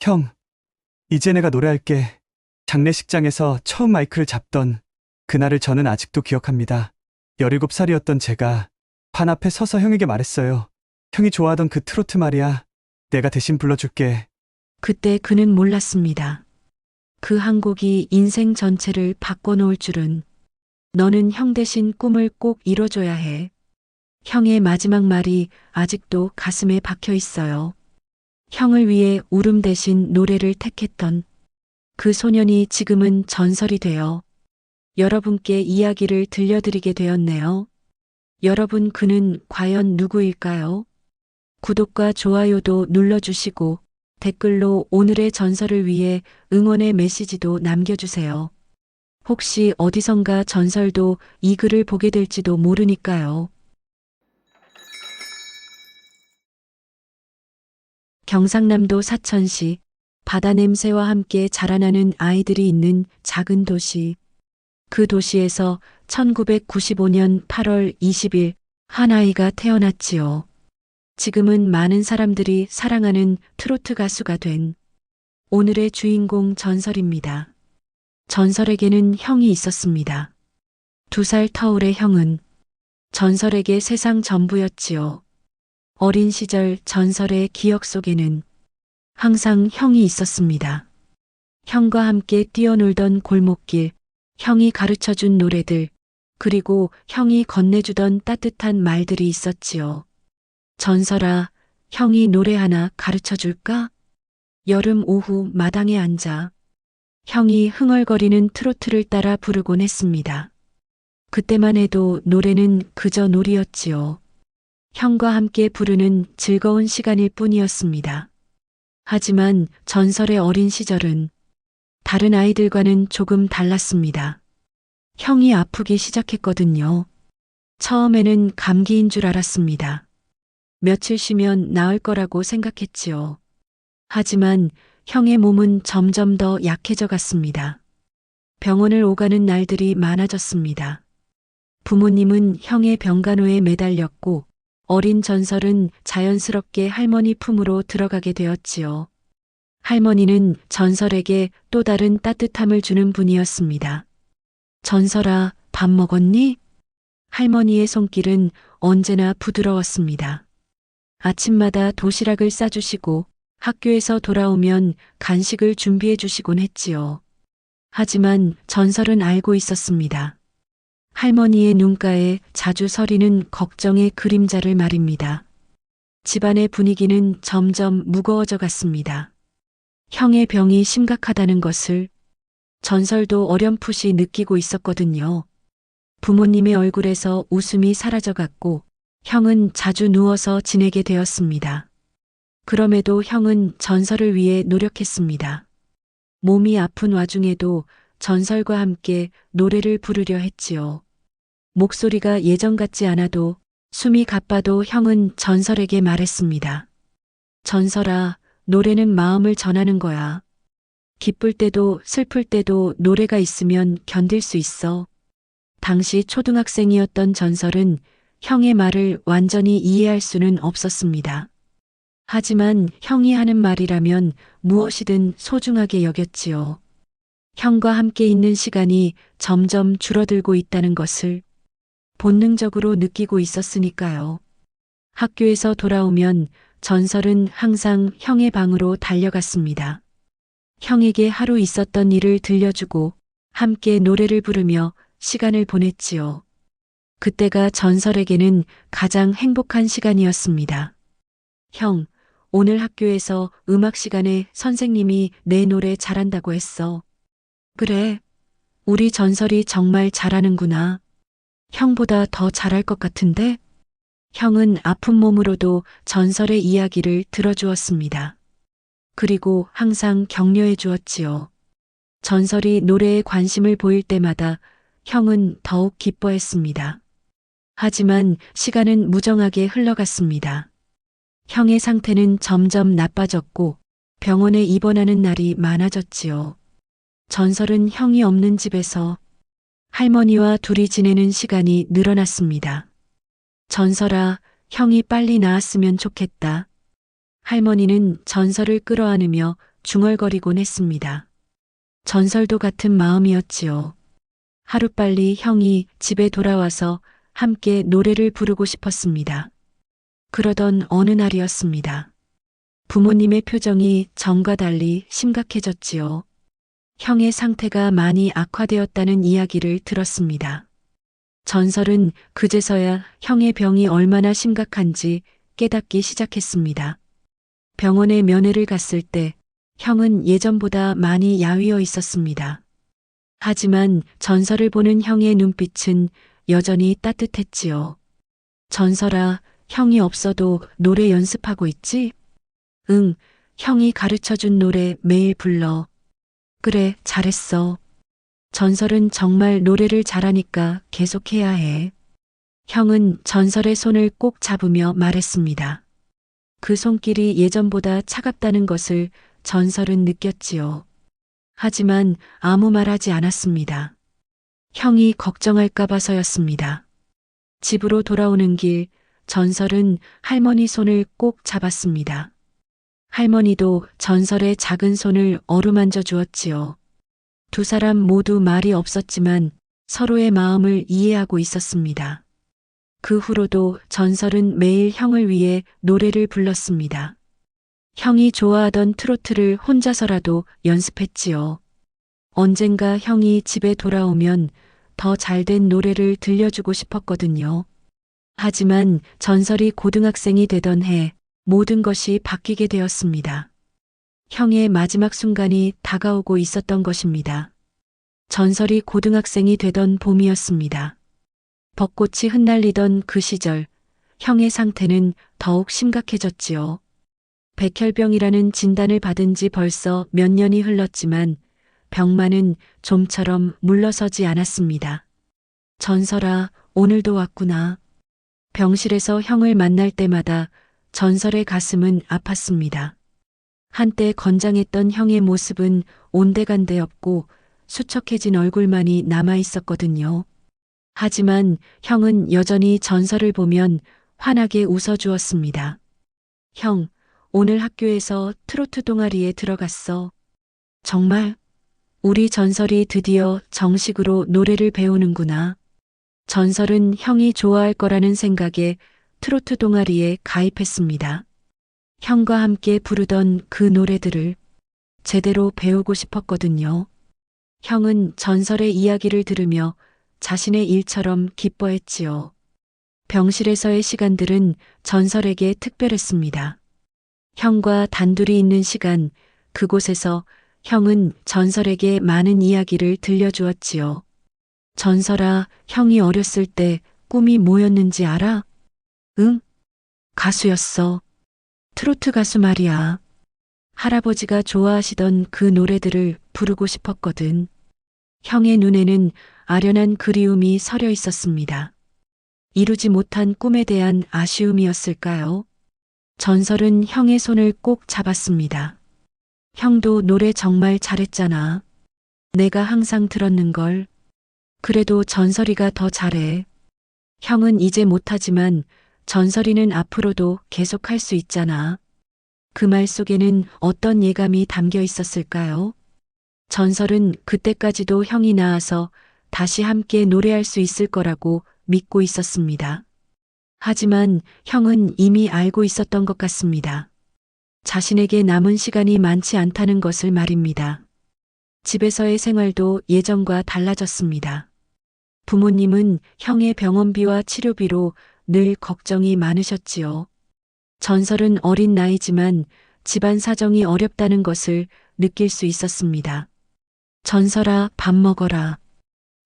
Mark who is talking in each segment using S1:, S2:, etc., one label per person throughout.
S1: 형, 이제 내가 노래할게. 장례식장에서 처음 마이크를 잡던 그날을 저는 아직도 기억합니다. 17살이었던 제가 반 앞에 서서 형에게 말했어요. 형이 좋아하던 그 트로트 말이야. 내가 대신 불러줄게.
S2: 그때 그는 몰랐습니다. 그 한 곡이 인생 전체를 바꿔놓을 줄은. 너는 형 대신 꿈을 꼭 이뤄줘야 해. 형의 마지막 말이 아직도 가슴에 박혀 있어요. 형을 위해 울음 대신 노래를 택했던 그 소년이 지금은 전설이 되어 여러분께 이야기를 들려드리게 되었네요. 여러분, 그는 과연 누구일까요? 구독과 좋아요도 눌러주시고 댓글로 오늘의 전설을 위해 응원의 메시지도 남겨주세요. 혹시 어디선가 전설도 이 글을 보게 될지도 모르니까요. 경상남도 사천시, 바다 냄새와 함께 자라나는 아이들이 있는 작은 도시. 그 도시에서 1995년 8월 20일 한 아이가 태어났지요. 지금은 많은 사람들이 사랑하는 트로트 가수가 된 오늘의 주인공 전설입니다. 전설에게는 형이 있었습니다. 2살 터울의 형은 전설에게 세상 전부였지요. 어린 시절 전설의 기억 속에는 항상 형이 있었습니다. 형과 함께 뛰어놀던 골목길, 형이 가르쳐준 노래들, 그리고 형이 건네주던 따뜻한 말들이 있었지요. 전설아, 형이 노래 하나 가르쳐줄까? 여름 오후 마당에 앉아 형이 흥얼거리는 트로트를 따라 부르곤 했습니다. 그때만 해도 노래는 그저 놀이였지요. 형과 함께 부르는 즐거운 시간일 뿐이었습니다. 하지만 전설의 어린 시절은 다른 아이들과는 조금 달랐습니다. 형이 아프기 시작했거든요. 처음에는 감기인 줄 알았습니다. 며칠 쉬면 나을 거라고 생각했지요. 하지만 형의 몸은 점점 더 약해져 갔습니다. 병원을 오가는 날들이 많아졌습니다. 부모님은 형의 병간호에 매달렸고 어린 전설은 자연스럽게 할머니 품으로 들어가게 되었지요. 할머니는 전설에게 또 다른 따뜻함을 주는 분이었습니다. 전설아, 밥 먹었니? 할머니의 손길은 언제나 부드러웠습니다. 아침마다 도시락을 싸주시고 학교에서 돌아오면 간식을 준비해 주시곤 했지요. 하지만 전설은 알고 있었습니다. 할머니의 눈가에 자주 서리는 걱정의 그림자를 말입니다. 집안의 분위기는 점점 무거워져 갔습니다. 형의 병이 심각하다는 것을 전설도 어렴풋이 느끼고 있었거든요. 부모님의 얼굴에서 웃음이 사라져갔고 형은 자주 누워서 지내게 되었습니다. 그럼에도 형은 전설을 위해 노력했습니다. 몸이 아픈 와중에도 전설과 함께 노래를 부르려 했지요. 목소리가 예전 같지 않아도 숨이 가빠도 형은 전설에게 말했습니다. 전설아, 노래는 마음을 전하는 거야. 기쁠 때도 슬플 때도 노래가 있으면 견딜 수 있어. 당시 초등학생이었던 전설은 형의 말을 완전히 이해할 수는 없었습니다. 하지만 형이 하는 말이라면 무엇이든 소중하게 여겼지요. 형과 함께 있는 시간이 점점 줄어들고 있다는 것을 본능적으로 느끼고 있었으니까요. 학교에서 돌아오면 전설은 항상 형의 방으로 달려갔습니다. 형에게 하루 있었던 일을 들려주고 함께 노래를 부르며 시간을 보냈지요. 그때가 전설에게는 가장 행복한 시간이었습니다. 형, 오늘 학교에서 음악 시간에 선생님이 내 노래 잘한다고 했어. 그래, 우리 전설이 정말 잘하는구나. 형보다 더 잘할 것 같은데? 형은 아픈 몸으로도 전설의 이야기를 들어주었습니다. 그리고 항상 격려해 주었지요. 전설이 노래에 관심을 보일 때마다 형은 더욱 기뻐했습니다. 하지만 시간은 무정하게 흘러갔습니다. 형의 상태는 점점 나빠졌고 병원에 입원하는 날이 많아졌지요. 전설은 형이 없는 집에서 할머니와 둘이 지내는 시간이 늘어났습니다. 전설아, 형이 빨리 나았으면 좋겠다. 할머니는 전설을 끌어안으며 중얼거리곤 했습니다. 전설도 같은 마음이었지요. 하루빨리 형이 집에 돌아와서 함께 노래를 부르고 싶었습니다. 그러던 어느 날이었습니다. 부모님의 표정이 전과 달리 심각해졌지요. 형의 상태가 많이 악화되었다는 이야기를 들었습니다. 전설은 그제서야 형의 병이 얼마나 심각한지 깨닫기 시작했습니다. 병원에 면회를 갔을 때 형은 예전보다 많이 야위어 있었습니다. 하지만 전설을 보는 형의 눈빛은 여전히 따뜻했지요. 전설아, 형이 없어도 노래 연습하고 있지? 응, 형이 가르쳐준 노래 매일 불러. 그래, 잘했어. 전설은 정말 노래를 잘하니까 계속해야 해. 형은 전설의 손을 꼭 잡으며 말했습니다. 그 손길이 예전보다 차갑다는 것을 전설은 느꼈지요. 하지만 아무 말 하지 않았습니다. 형이 걱정할까 봐서였습니다. 집으로 돌아오는 길, 전설은 할머니 손을 꼭 잡았습니다. 할머니도 전설의 작은 손을 어루만져 주었지요. 두 사람 모두 말이 없었지만 서로의 마음을 이해하고 있었습니다. 그 후로도 전설은 매일 형을 위해 노래를 불렀습니다. 형이 좋아하던 트로트를 혼자서라도 연습했지요. 언젠가 형이 집에 돌아오면 더 잘된 노래를 들려주고 싶었거든요. 하지만 전설이 고등학생이 되던 해 모든 것이 바뀌게 되었습니다. 형의 마지막 순간이 다가오고 있었던 것입니다. 전설이 고등학생이 되던 봄이었습니다. 벚꽃이 흩날리던 그 시절, 형의 상태는 더욱 심각해졌지요. 백혈병이라는 진단을 받은 지 벌써 몇 년이 흘렀지만 병만은 좀처럼 물러서지 않았습니다. 전설아, 오늘도 왔구나. 병실에서 형을 만날 때마다 전설의 가슴은 아팠습니다. 한때 건장했던 형의 모습은 온데간데 없고 수척해진 얼굴만이 남아 있었거든요. 하지만 형은 여전히 전설을 보면 환하게 웃어주었습니다. 형, 오늘 학교에서 트로트 동아리에 들어갔어. 정말? 우리 전설이 드디어 정식으로 노래를 배우는구나. 전설은 형이 좋아할 거라는 생각에 트로트 동아리에 가입했습니다. 형과 함께 부르던 그 노래들을 제대로 배우고 싶었거든요. 형은 전설의 이야기를 들으며 자신의 일처럼 기뻐했지요. 병실에서의 시간들은 전설에게 특별했습니다. 형과 단둘이 있는 시간, 그곳에서 형은 전설에게 많은 이야기를 들려주었지요. 전설아, 형이 어렸을 때 꿈이 뭐였는지 알아? 응? 가수였어. 트로트 가수 말이야. 할아버지가 좋아하시던 그 노래들을 부르고 싶었거든. 형의 눈에는 아련한 그리움이 서려 있었습니다. 이루지 못한 꿈에 대한 아쉬움이었을까요? 전설은 형의 손을 꼭 잡았습니다. 형도 노래 정말 잘했잖아. 내가 항상 들었는걸. 그래도 전설이가 더 잘해. 형은 이제 못하지만 전설이는 앞으로도 계속할 수 있잖아. 그 말 속에는 어떤 예감이 담겨 있었을까요? 전설은 그때까지도 형이 나아서 다시 함께 노래할 수 있을 거라고 믿고 있었습니다. 하지만 형은 이미 알고 있었던 것 같습니다. 자신에게 남은 시간이 많지 않다는 것을 말입니다. 집에서의 생활도 예전과 달라졌습니다. 부모님은 형의 병원비와 치료비로 늘 걱정이 많으셨지요. 전설은 어린 나이지만 집안 사정이 어렵다는 것을 느낄 수 있었습니다. 전설아, 밥 먹어라.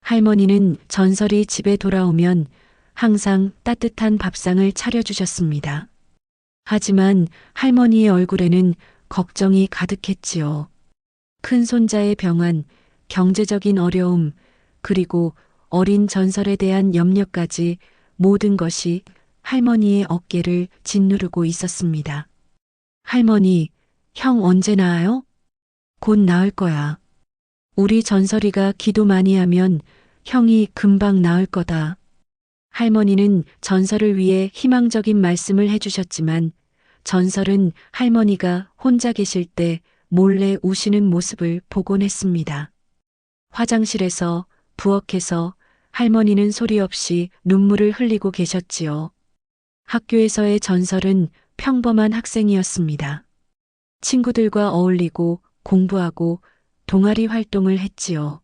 S2: 할머니는 전설이 집에 돌아오면 항상 따뜻한 밥상을 차려주셨습니다. 하지만 할머니의 얼굴에는 걱정이 가득했지요. 큰 손자의 병환, 경제적인 어려움, 그리고 어린 전설에 대한 염려까지 모든 것이 할머니의 어깨를 짓누르고 있었습니다. 할머니, 형 언제 나아요? 곧 나을 거야. 우리 전설이가 기도 많이 하면 형이 금방 나을 거다. 할머니는 전설을 위해 희망적인 말씀을 해주셨지만 전설은 할머니가 혼자 계실 때 몰래 우시는 모습을 보곤 했습니다. 화장실에서, 부엌에서 할머니는 소리 없이 눈물을 흘리고 계셨지요. 학교에서의 전설은 평범한 학생이었습니다. 친구들과 어울리고 공부하고 동아리 활동을 했지요.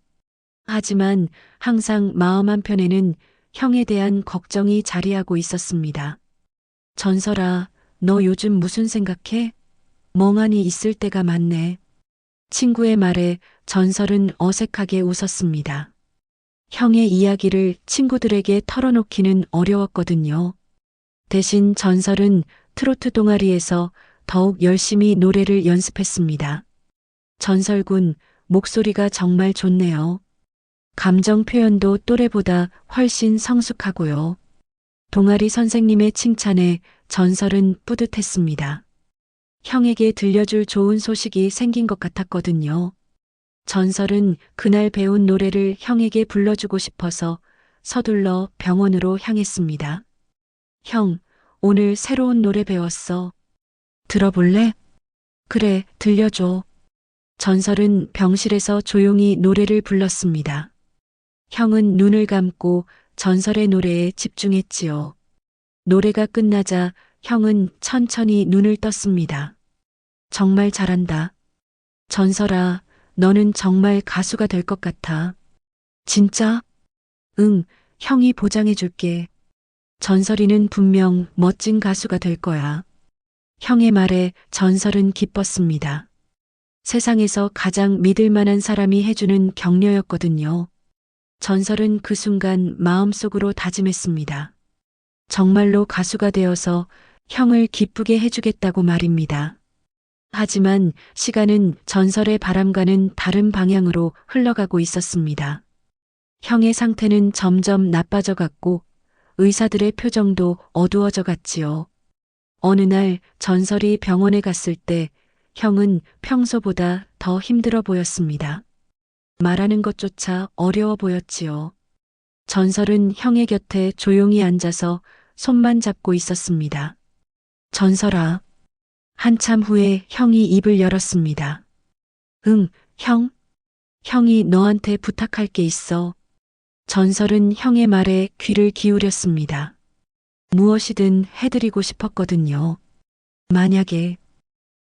S2: 하지만 항상 마음 한편에는 형에 대한 걱정이 자리하고 있었습니다. 전설아, 너 요즘 무슨 생각해? 멍하니 있을 때가 많네. 친구의 말에 전설은 어색하게 웃었습니다. 형의 이야기를 친구들에게 털어놓기는 어려웠거든요. 대신 전설은 트로트 동아리에서 더욱 열심히 노래를 연습했습니다. 전설군, 목소리가 정말 좋네요. 감정 표현도 또래보다 훨씬 성숙하고요. 동아리 선생님의 칭찬에 전설은 뿌듯했습니다. 형에게 들려줄 좋은 소식이 생긴 것 같았거든요. 전설은 그날 배운 노래를 형에게 불러주고 싶어서 서둘러 병원으로 향했습니다. 형, 오늘 새로운 노래 배웠어. 들어볼래? 그래, 들려줘. 전설은 병실에서 조용히 노래를 불렀습니다. 형은 눈을 감고 전설의 노래에 집중했지요. 노래가 끝나자 형은 천천히 눈을 떴습니다. 정말 잘한다. 전설아, 너는 정말 가수가 될 것 같아. 진짜? 응, 형이 보장해줄게. 전설이는 분명 멋진 가수가 될 거야. 형의 말에 전설은 기뻤습니다. 세상에서 가장 믿을 만한 사람이 해주는 격려였거든요. 전설은 그 순간 마음속으로 다짐했습니다. 정말로 가수가 되어서 형을 기쁘게 해주겠다고 말입니다. 하지만 시간은 전설의 바람과는 다른 방향으로 흘러가고 있었습니다. 형의 상태는 점점 나빠져 갔고 의사들의 표정도 어두워져 갔지요. 어느 날 전설이 병원에 갔을 때 형은 평소보다 더 힘들어 보였습니다. 말하는 것조차 어려워 보였지요. 전설은 형의 곁에 조용히 앉아서 손만 잡고 있었습니다. 전설아. 한참 후에 형이 입을 열었습니다. 응, 형? 형이 너한테 부탁할 게 있어. 전설은 형의 말에 귀를 기울였습니다. 무엇이든 해드리고 싶었거든요.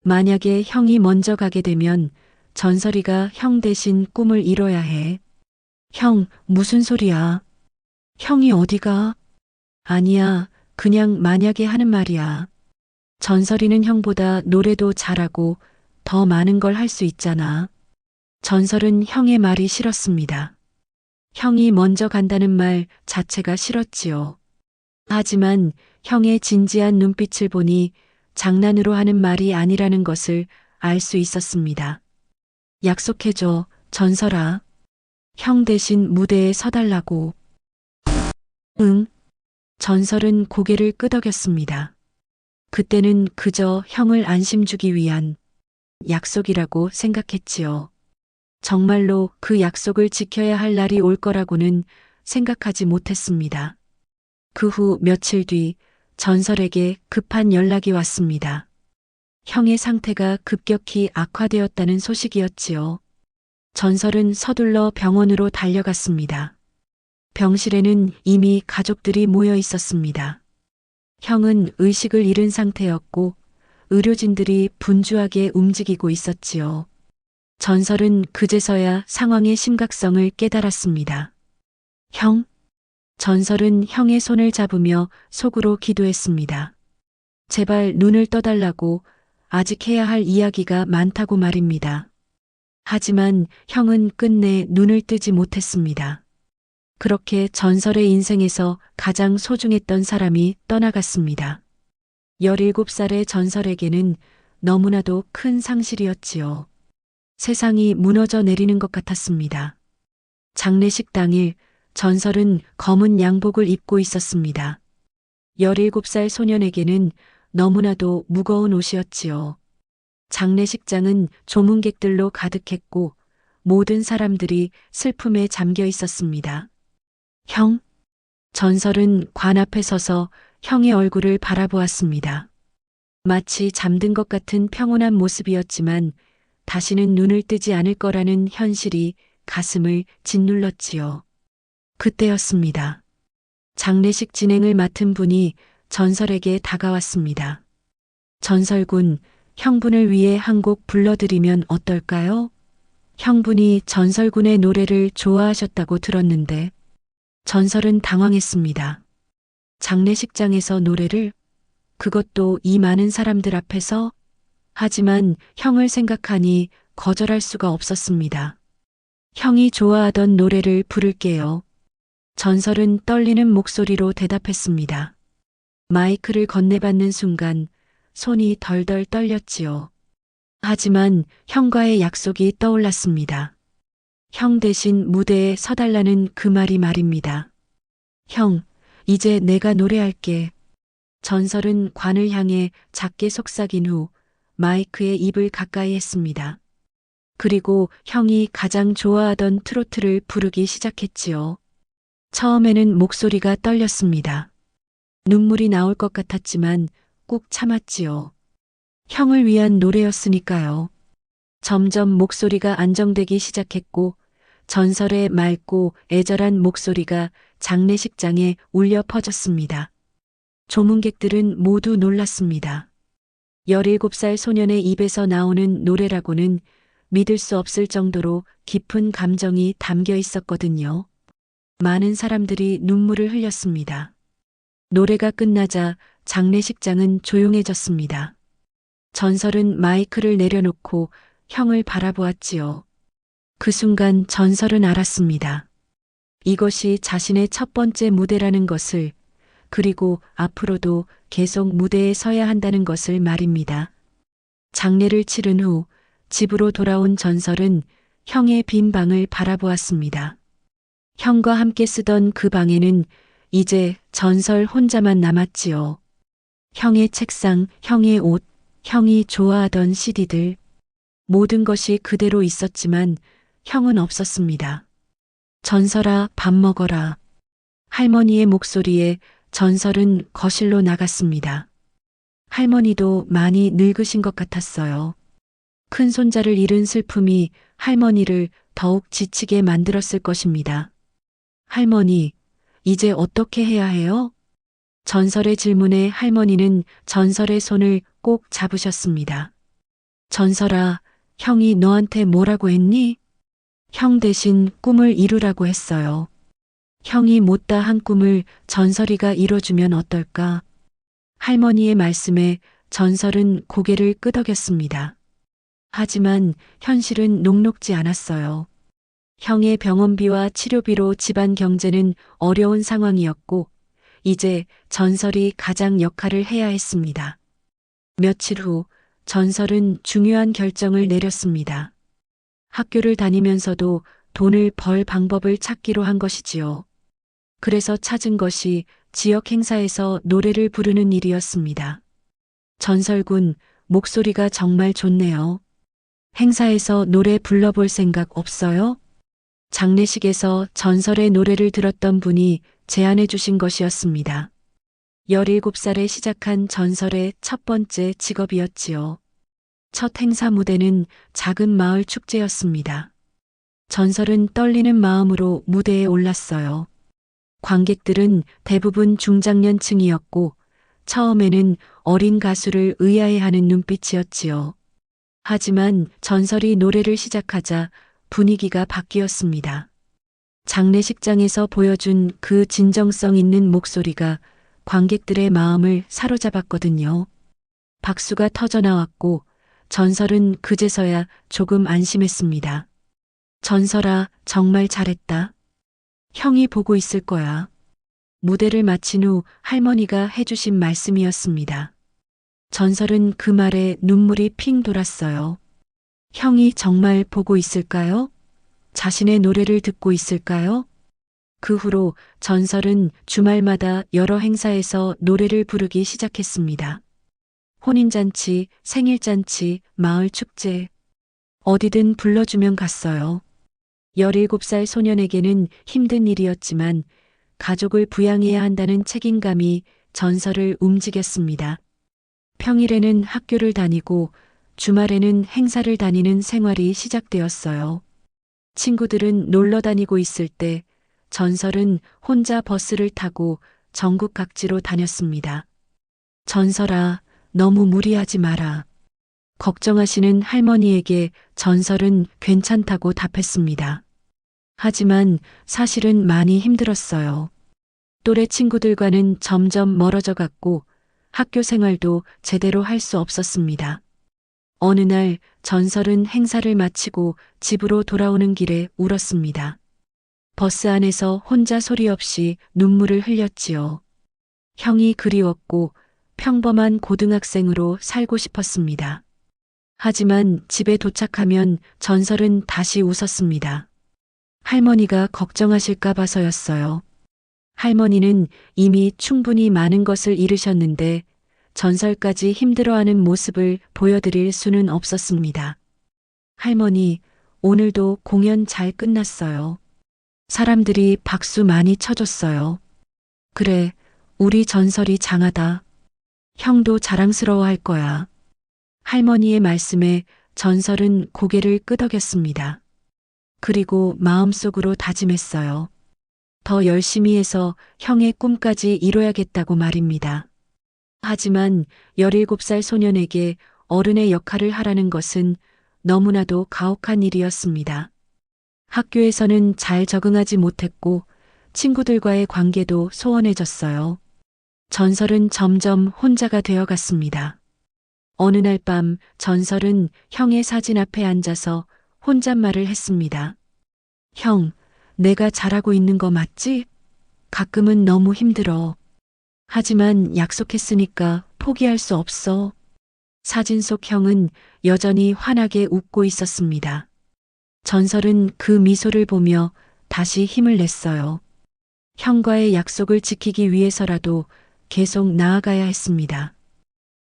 S2: 만약에 형이 먼저 가게 되면 전설이가 형 대신 꿈을 이뤄야 해. 형, 무슨 소리야? 형이 어디가? 아니야, 그냥 만약에 하는 말이야. 전설이는 형보다 노래도 잘하고 더 많은 걸 할 수 있잖아. 전설은 형의 말이 싫었습니다. 형이 먼저 간다는 말 자체가 싫었지요. 하지만 형의 진지한 눈빛을 보니 장난으로 하는 말이 아니라는 것을 알 수 있었습니다. 약속해줘, 전설아. 형 대신 무대에 서달라고. 응. 전설은 고개를 끄덕였습니다. 그때는 그저 형을 안심 주기 위한 약속이라고 생각했지요. 정말로 그 약속을 지켜야 할 날이 올 거라고는 생각하지 못했습니다. 그 후 며칠 뒤 전설에게 급한 연락이 왔습니다. 형의 상태가 급격히 악화되었다는 소식이었지요. 전설은 서둘러 병원으로 달려갔습니다. 병실에는 이미 가족들이 모여 있었습니다. 형은 의식을 잃은 상태였고 의료진들이 분주하게 움직이고 있었지요. 전설은 그제서야 상황의 심각성을 깨달았습니다. 형? 전설은 형의 손을 잡으며 속으로 기도했습니다. 제발 눈을 떠달라고, 아직 해야 할 이야기가 많다고 말입니다. 하지만 형은 끝내 눈을 뜨지 못했습니다. 그렇게 전설의 인생에서 가장 소중했던 사람이 떠나갔습니다. 17살의 전설에게는 너무나도 큰 상실이었지요. 세상이 무너져 내리는 것 같았습니다. 장례식 당일 전설은 검은 양복을 입고 있었습니다. 17살 소년에게는 너무나도 무거운 옷이었지요. 장례식장은 조문객들로 가득했고 모든 사람들이 슬픔에 잠겨 있었습니다. 형? 전설은 관 앞에 서서 형의 얼굴을 바라보았습니다. 마치 잠든 것 같은 평온한 모습이었지만 다시는 눈을 뜨지 않을 거라는 현실이 가슴을 짓눌렀지요. 그때였습니다. 장례식 진행을 맡은 분이 전설에게 다가왔습니다. 전설군, 형분을 위해 한 곡 불러드리면 어떨까요? 형분이 전설군의 노래를 좋아하셨다고 들었는데 전설은 당황했습니다. 장례식장에서 노래를, 그것도 이 많은 사람들 앞에서? 하지만 형을 생각하니 거절할 수가 없었습니다. 형이 좋아하던 노래를 부를게요. 전설은 떨리는 목소리로 대답했습니다. 마이크를 건네받는 순간 손이 덜덜 떨렸지요. 하지만 형과의 약속이 떠올랐습니다. 형 대신 무대에 서달라는 그 말이 말입니다. 형, 이제 내가 노래할게. 전설은 관을 향해 작게 속삭인 후 마이크에 입을 가까이 했습니다. 그리고 형이 가장 좋아하던 트로트를 부르기 시작했지요. 처음에는 목소리가 떨렸습니다. 눈물이 나올 것 같았지만 꾹 참았지요. 형을 위한 노래였으니까요. 점점 목소리가 안정되기 시작했고 전설의 맑고 애절한 목소리가 장례식장에 울려 퍼졌습니다. 조문객들은 모두 놀랐습니다. 17살 소년의 입에서 나오는 노래라고는 믿을 수 없을 정도로 깊은 감정이 담겨 있었거든요. 많은 사람들이 눈물을 흘렸습니다. 노래가 끝나자 장례식장은 조용해졌습니다. 전설은 마이크를 내려놓고 형을 바라보았지요. 그 순간 전설은 알았습니다. 이것이 자신의 첫 번째 무대라는 것을, 그리고 앞으로도 계속 무대에 서야 한다는 것을 말입니다. 장례를 치른 후 집으로 돌아온 전설은 형의 빈 방을 바라보았습니다. 형과 함께 쓰던 그 방에는 이제 전설 혼자만 남았지요. 형의 책상, 형의 옷, 형이 좋아하던 CD들, 모든 것이 그대로 있었지만 형은 없었습니다. 전설아, 밥 먹어라. 할머니의 목소리에 전설은 거실로 나갔습니다. 할머니도 많이 늙으신 것 같았어요. 큰 손자를 잃은 슬픔이 할머니를 더욱 지치게 만들었을 것입니다. 할머니, 이제 어떻게 해야 해요? 전설의 질문에 할머니는 전설의 손을 꼭 잡으셨습니다. 전설아, 형이 너한테 뭐라고 했니? 형 대신 꿈을 이루라고 했어요. 형이 못다 한 꿈을 전설이가 이뤄주면 어떨까? 할머니의 말씀에 전설은 고개를 끄덕였습니다. 하지만 현실은 녹록지 않았어요. 형의 병원비와 치료비로 집안 경제는 어려운 상황이었고, 이제 전설이 가장 역할을 해야 했습니다. 며칠 후 전설은 중요한 결정을 내렸습니다. 학교를 다니면서도 돈을 벌 방법을 찾기로 한 것이지요. 그래서 찾은 것이 지역 행사에서 노래를 부르는 일이었습니다. 전설군, 목소리가 정말 좋네요. 행사에서 노래 불러볼 생각 없어요? 장례식에서 전설의 노래를 들었던 분이 제안해 주신 것이었습니다. 17살에 시작한 전설의 첫 번째 직업이었지요. 첫 행사 무대는 작은 마을 축제였습니다. 전설은 떨리는 마음으로 무대에 올랐어요. 관객들은 대부분 중장년층이었고 처음에는 어린 가수를 의아해하는 눈빛이었지요. 하지만 전설이 노래를 시작하자 분위기가 바뀌었습니다. 장례식장에서 보여준 그 진정성 있는 목소리가 관객들의 마음을 사로잡았거든요. 박수가 터져나왔고 전설은 그제서야 조금 안심했습니다. 전설아, 정말 잘했다. 형이 보고 있을 거야. 무대를 마친 후 할머니가 해주신 말씀이었습니다. 전설은 그 말에 눈물이 핑 돌았어요. 형이 정말 보고 있을까요? 자신의 노래를 듣고 있을까요? 그 후로 전설은 주말마다 여러 행사에서 노래를 부르기 시작했습니다. 혼인잔치, 생일잔치, 마을 축제. 어디든 불러주면 갔어요. 17살 소년에게는 힘든 일이었지만 가족을 부양해야 한다는 책임감이 전설을 움직였습니다. 평일에는 학교를 다니고 주말에는 행사를 다니는 생활이 시작되었어요. 친구들은 놀러 다니고 있을 때 전설은 혼자 버스를 타고 전국 각지로 다녔습니다. 전설아, 너무 무리하지 마라. 걱정하시는 할머니에게 전설은 괜찮다고 답했습니다. 하지만 사실은 많이 힘들었어요. 또래 친구들과는 점점 멀어져 갔고 학교 생활도 제대로 할 수 없었습니다. 어느 날 전설은 행사를 마치고 집으로 돌아오는 길에 울었습니다. 버스 안에서 혼자 소리 없이 눈물을 흘렸지요. 형이 그리웠고 평범한 고등학생으로 살고 싶었습니다. 하지만 집에 도착하면 전설은 다시 웃었습니다. 할머니가 걱정하실까 봐서였어요. 할머니는 이미 충분히 많은 것을 잃으셨는데 전설까지 힘들어하는 모습을 보여드릴 수는 없었습니다. 할머니, 오늘도 공연 잘 끝났어요. 사람들이 박수 많이 쳐줬어요. 그래, 우리 전설이 장하다. 형도 자랑스러워할 거야. 할머니의 말씀에 전설은 고개를 끄덕였습니다. 그리고 마음속으로 다짐했어요. 더 열심히 해서 형의 꿈까지 이뤄야겠다고 말입니다. 하지만 17살 소년에게 어른의 역할을 하라는 것은 너무나도 가혹한 일이었습니다. 학교에서는 잘 적응하지 못했고 친구들과의 관계도 소원해졌어요. 전설은 점점 혼자가 되어갔습니다. 어느 날 밤 전설은 형의 사진 앞에 앉아서 혼잣말을 했습니다. 형, 내가 잘하고 있는 거 맞지? 가끔은 너무 힘들어. 하지만 약속했으니까 포기할 수 없어. 사진 속 형은 여전히 환하게 웃고 있었습니다. 전설은 그 미소를 보며 다시 힘을 냈어요. 형과의 약속을 지키기 위해서라도 계속 나아가야 했습니다.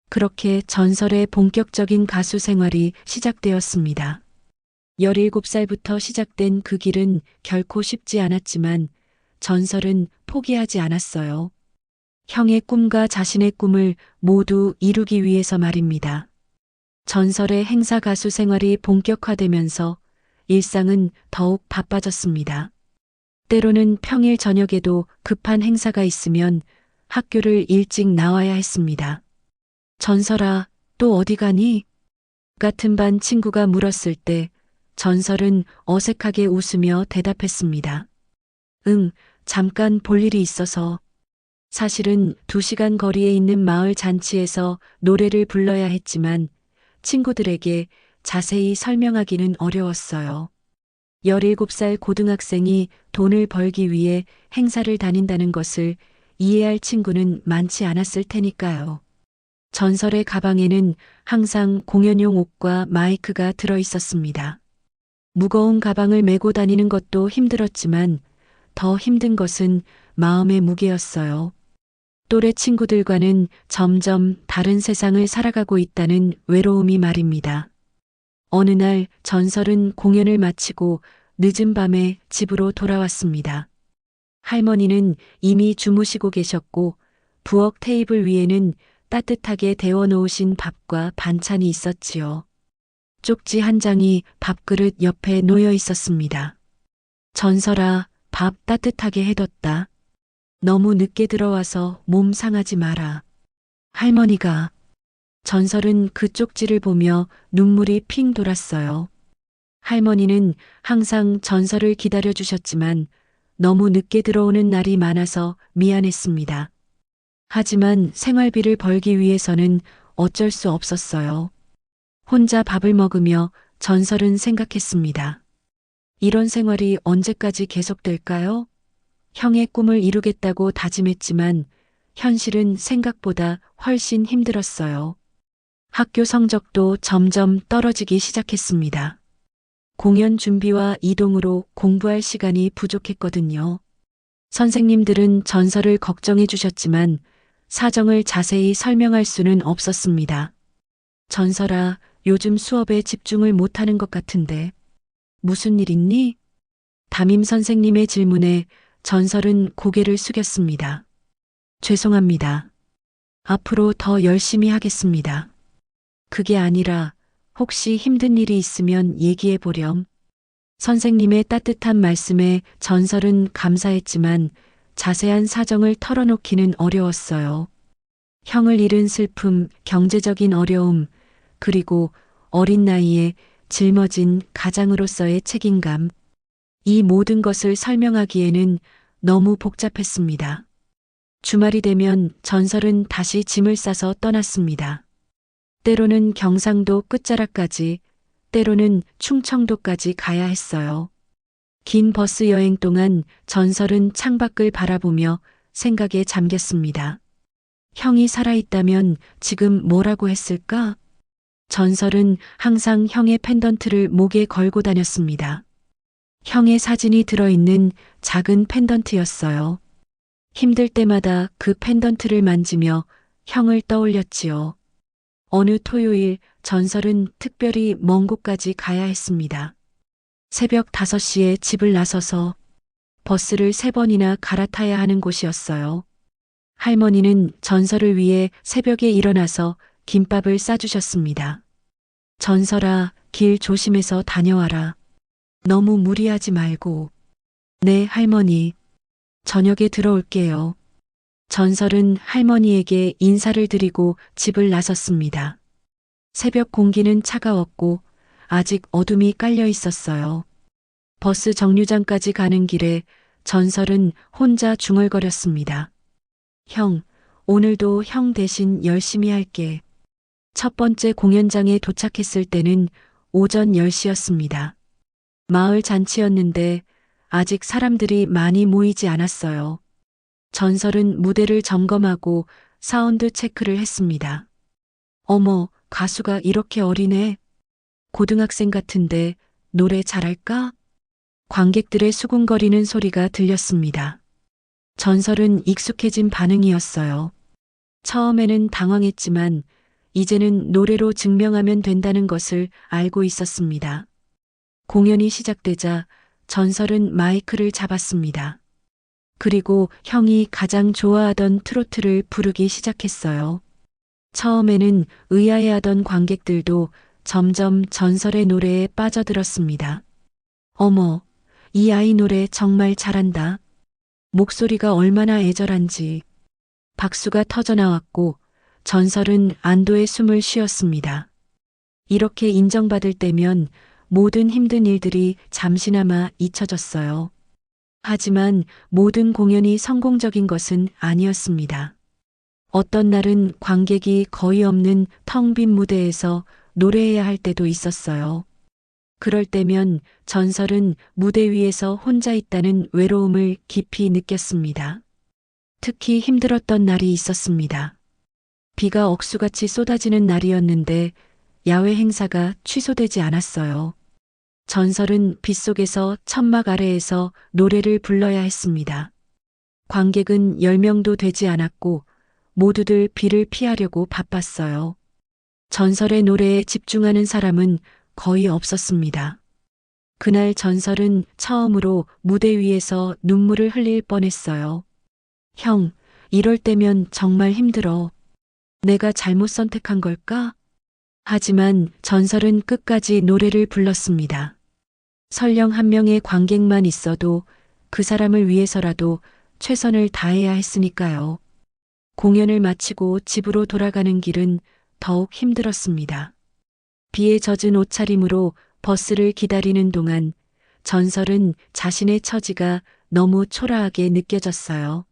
S2: 그렇게 전설의 본격적인 가수 생활이 시작되었습니다. 17살부터 시작된 그 길은 결코 쉽지 않았지만 전설은 포기하지 않았어요. 형의 꿈과 자신의 꿈을 모두 이루기 위해서 말입니다. 전설의 행사 가수 생활이 본격화되면서 일상은 더욱 바빠졌습니다. 때로는 평일 저녁에도 급한 행사가 있으면 학교를 일찍 나와야 했습니다. 전설아, 또 어디 가니? 같은 반 친구가 물었을 때 전설은 어색하게 웃으며 대답했습니다. 응, 잠깐 볼 일이 있어서. 사실은 2시간 거리에 있는 마을 잔치에서 노래를 불러야 했지만 친구들에게 자세히 설명하기는 어려웠어요. 17살 고등학생이 돈을 벌기 위해 행사를 다닌다는 것을 이해할 친구는 많지 않았을 테니까요. 전설의 가방에는 항상 공연용 옷과 마이크가 들어 있었습니다. 무거운 가방을 메고 다니는 것도 힘들었지만 더 힘든 것은 마음의 무게였어요. 또래 친구들과는 점점 다른 세상을 살아가고 있다는 외로움이 말입니다. 어느 날 전설은 공연을 마치고 늦은 밤에 집으로 돌아왔습니다. 할머니는 이미 주무시고 계셨고 부엌 테이블 위에는 따뜻하게 데워 놓으신 밥과 반찬이 있었지요. 쪽지 한 장이 밥그릇 옆에 놓여 있었습니다. 전설아, 밥 따뜻하게 해뒀다. 너무 늦게 들어와서 몸 상하지 마라. 할머니가. 전설은 그 쪽지를 보며 눈물이 핑 돌았어요. 할머니는 항상 전설을 기다려주셨지만 너무 늦게 들어오는 날이 많아서 미안했습니다. 하지만 생활비를 벌기 위해서는 어쩔 수 없었어요. 혼자 밥을 먹으며 전설은 생각했습니다. 이런 생활이 언제까지 계속될까요? 형의 꿈을 이루겠다고 다짐했지만 현실은 생각보다 훨씬 힘들었어요. 학교 성적도 점점 떨어지기 시작했습니다. 공연 준비와 이동으로 공부할 시간이 부족했거든요. 선생님들은 전설을 걱정해 주셨지만 사정을 자세히 설명할 수는 없었습니다. 전설아, 요즘 수업에 집중을 못하는 것 같은데 무슨 일 있니? 담임 선생님의 질문에 전설은 고개를 숙였습니다. 죄송합니다. 앞으로 더 열심히 하겠습니다. 그게 아니라 혹시 힘든 일이 있으면 얘기해 보렴. 선생님의 따뜻한 말씀에 전설은 감사했지만 자세한 사정을 털어놓기는 어려웠어요. 형을 잃은 슬픔, 경제적인 어려움, 그리고 어린 나이에 짊어진 가장으로서의 책임감. 이 모든 것을 설명하기에는 너무 복잡했습니다. 주말이 되면 전설은 다시 짐을 싸서 떠났습니다. 때로는 경상도 끝자락까지, 때로는 충청도까지 가야 했어요. 긴 버스 여행 동안 전설은 창밖을 바라보며 생각에 잠겼습니다. 형이 살아있다면 지금 뭐라고 했을까? 전설은 항상 형의 펜던트를 목에 걸고 다녔습니다. 형의 사진이 들어있는 작은 펜던트였어요. 힘들 때마다 그 펜던트를 만지며 형을 떠올렸지요. 어느 토요일 전설은 특별히 먼 곳까지 가야 했습니다. 새벽 5시에 집을 나서서 버스를 3번이나 갈아타야 하는 곳이었어요. 할머니는 전설을 위해 새벽에 일어나서 김밥을 싸주셨습니다. 전설아, 길 조심해서 다녀와라. 너무 무리하지 말고. 네, 할머니. 저녁에 들어올게요. 전설은 할머니에게 인사를 드리고 집을 나섰습니다. 새벽 공기는 차가웠고 아직 어둠이 깔려 있었어요. 버스 정류장까지 가는 길에 전설은 혼자 중얼거렸습니다. 형, 오늘도 형 대신 열심히 할게. 첫 번째 공연장에 도착했을 때는 오전 10시였습니다. 마을 잔치였는데 아직 사람들이 많이 모이지 않았어요. 전설은 무대를 점검하고 사운드 체크를 했습니다. 어머, 가수가 이렇게 어리네. 고등학생 같은데 노래 잘할까? 관객들의 수군거리는 소리가 들렸습니다. 전설은 익숙해진 반응이었어요. 처음에는 당황했지만 이제는 노래로 증명하면 된다는 것을 알고 있었습니다. 공연이 시작되자 전설은 마이크를 잡았습니다. 그리고 형이 가장 좋아하던 트로트를 부르기 시작했어요. 처음에는 의아해하던 관객들도 점점 전설의 노래에 빠져들었습니다. 어머, 이 아이 노래 정말 잘한다. 목소리가 얼마나 애절한지. 박수가 터져나왔고 전설은 안도의 숨을 쉬었습니다. 이렇게 인정받을 때면 모든 힘든 일들이 잠시나마 잊혀졌어요. 하지만 모든 공연이 성공적인 것은 아니었습니다. 어떤 날은 관객이 거의 없는 텅 빈 무대에서 노래해야 할 때도 있었어요. 그럴 때면 전설은 무대 위에서 혼자 있다는 외로움을 깊이 느꼈습니다. 특히 힘들었던 날이 있었습니다. 비가 억수같이 쏟아지는 날이었는데 야외 행사가 취소되지 않았어요. 전설은 빗속에서 천막 아래에서 노래를 불러야 했습니다. 관객은 10명도 되지 않았고 모두들 비를 피하려고 바빴어요. 전설의 노래에 집중하는 사람은 거의 없었습니다. 그날 전설은 처음으로 무대 위에서 눈물을 흘릴 뻔했어요. 형, 이럴 때면 정말 힘들어. 내가 잘못 선택한 걸까? 하지만 전설은 끝까지 노래를 불렀습니다. 설령 한 명의 관객만 있어도 그 사람을 위해서라도 최선을 다해야 했으니까요. 공연을 마치고 집으로 돌아가는 길은 더욱 힘들었습니다. 비에 젖은 옷차림으로 버스를 기다리는 동안 전설은 자신의 처지가 너무 초라하게 느껴졌어요.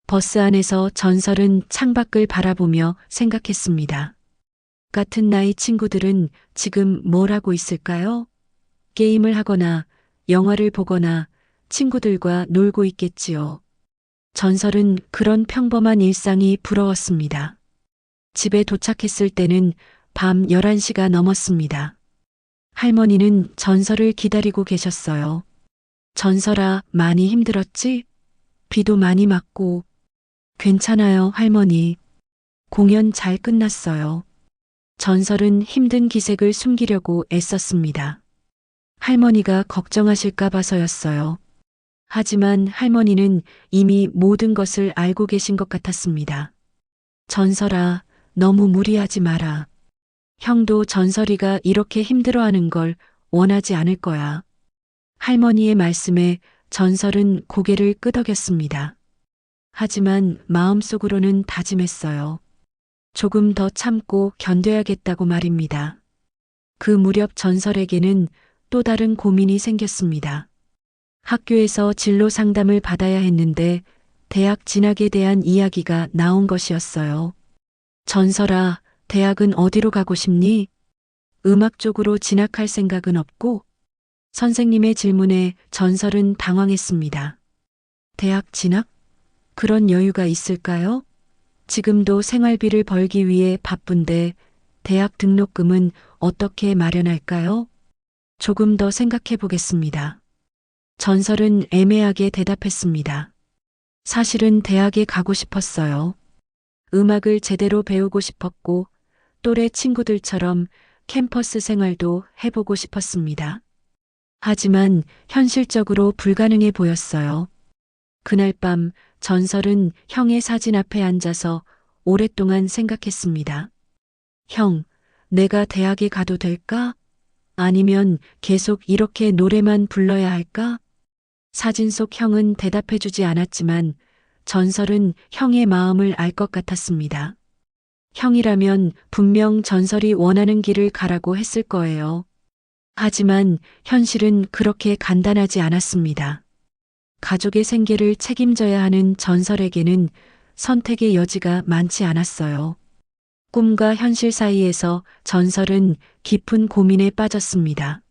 S2: 버스 안에서 전설은 창밖을 바라보며 생각했습니다. 같은 나이 친구들은 지금 뭘 하고 있을까요? 게임을 하거나 영화를 보거나 친구들과 놀고 있겠지요. 전설은 그런 평범한 일상이 부러웠습니다. 집에 도착했을 때는 밤 11시가 넘었습니다. 할머니는 전설을 기다리고 계셨어요. 전설아, 많이 힘들었지? 비도 많이 맞고. 괜찮아요, 할머니. 공연 잘 끝났어요. 전설은 힘든 기색을 숨기려고 애썼습니다. 할머니가 걱정하실까 봐서였어요. 하지만 할머니는 이미 모든 것을 알고 계신 것 같았습니다. 전설아, 너무 무리하지 마라. 형도 전설이가 이렇게 힘들어하는 걸 원하지 않을 거야. 할머니의 말씀에 전설은 고개를 끄덕였습니다. 하지만 마음속으로는 다짐했어요. 조금 더 참고 견뎌야겠다고 말입니다. 그 무렵 전설에게는 또 다른 고민이 생겼습니다. 학교에서 진로 상담을 받아야 했는데 대학 진학에 대한 이야기가 나온 것이었어요. 전설아, 대학은 어디로 가고 싶니? 음악 쪽으로 진학할 생각은 없고? 선생님의 질문에 전설은 당황했습니다. 대학 진학? 그런 여유가 있을까요? 지금도 생활비를 벌기 위해 바쁜데 대학 등록금은 어떻게 마련할까요? 조금 더 생각해 보겠습니다. 전설은 애매하게 대답했습니다. 사실은 대학에 가고 싶었어요. 음악을 제대로 배우고 싶었고 또래 친구들처럼 캠퍼스 생활도 해보고 싶었습니다. 하지만 현실적으로 불가능해 보였어요. 그날 밤 전설은 형의 사진 앞에 앉아서 오랫동안 생각했습니다. 형, 내가 대학에 가도 될까? 아니면 계속 이렇게 노래만 불러야 할까? 사진 속 형은 대답해주지 않았지만 전설은 형의 마음을 알 것 같았습니다. 형이라면 분명 전설이 원하는 길을 가라고 했을 거예요. 하지만 현실은 그렇게 간단하지 않았습니다. 가족의 생계를 책임져야 하는 전설에게는 선택의 여지가 많지 않았어요. 꿈과 현실 사이에서 전설은 깊은 고민에 빠졌습니다.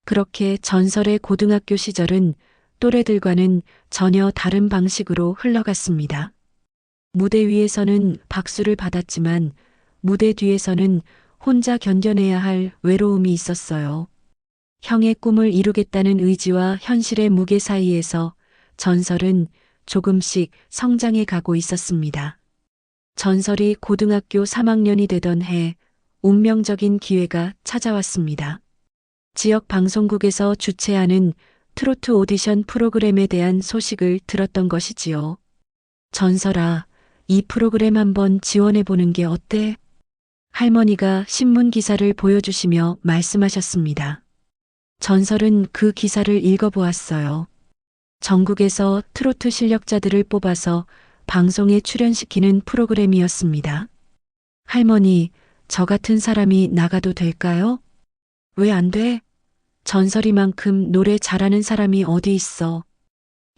S2: 그렇게 전설의 고등학교 시절은 또래들과는 전혀 다른 방식으로 흘러갔습니다. 무대 위에서는 박수를 받았지만 무대 뒤에서는 혼자 견뎌내야 할 외로움이 있었어요. 형의 꿈을 이루겠다는 의지와 현실의 무게 사이에서 전설은 조금씩 성장해 가고 있었습니다. 전설이 고등학교 3학년이 되던 해 운명적인 기회가 찾아왔습니다. 지역 방송국에서 주최하는 트로트 오디션 프로그램에 대한 소식을 들었던 것이지요. 전설아, 이 프로그램 한번 지원해 보는 게 어때? 할머니가 신문 기사를 보여주시며 말씀하셨습니다. 전설은 그 기사를 읽어보았어요. 전국에서 트로트 실력자들을 뽑아서 방송에 출연시키는 프로그램이었습니다. 할머니, 저 같은 사람이 나가도 될까요? 왜 안 돼? 전설이만큼 노래 잘하는 사람이 어디 있어.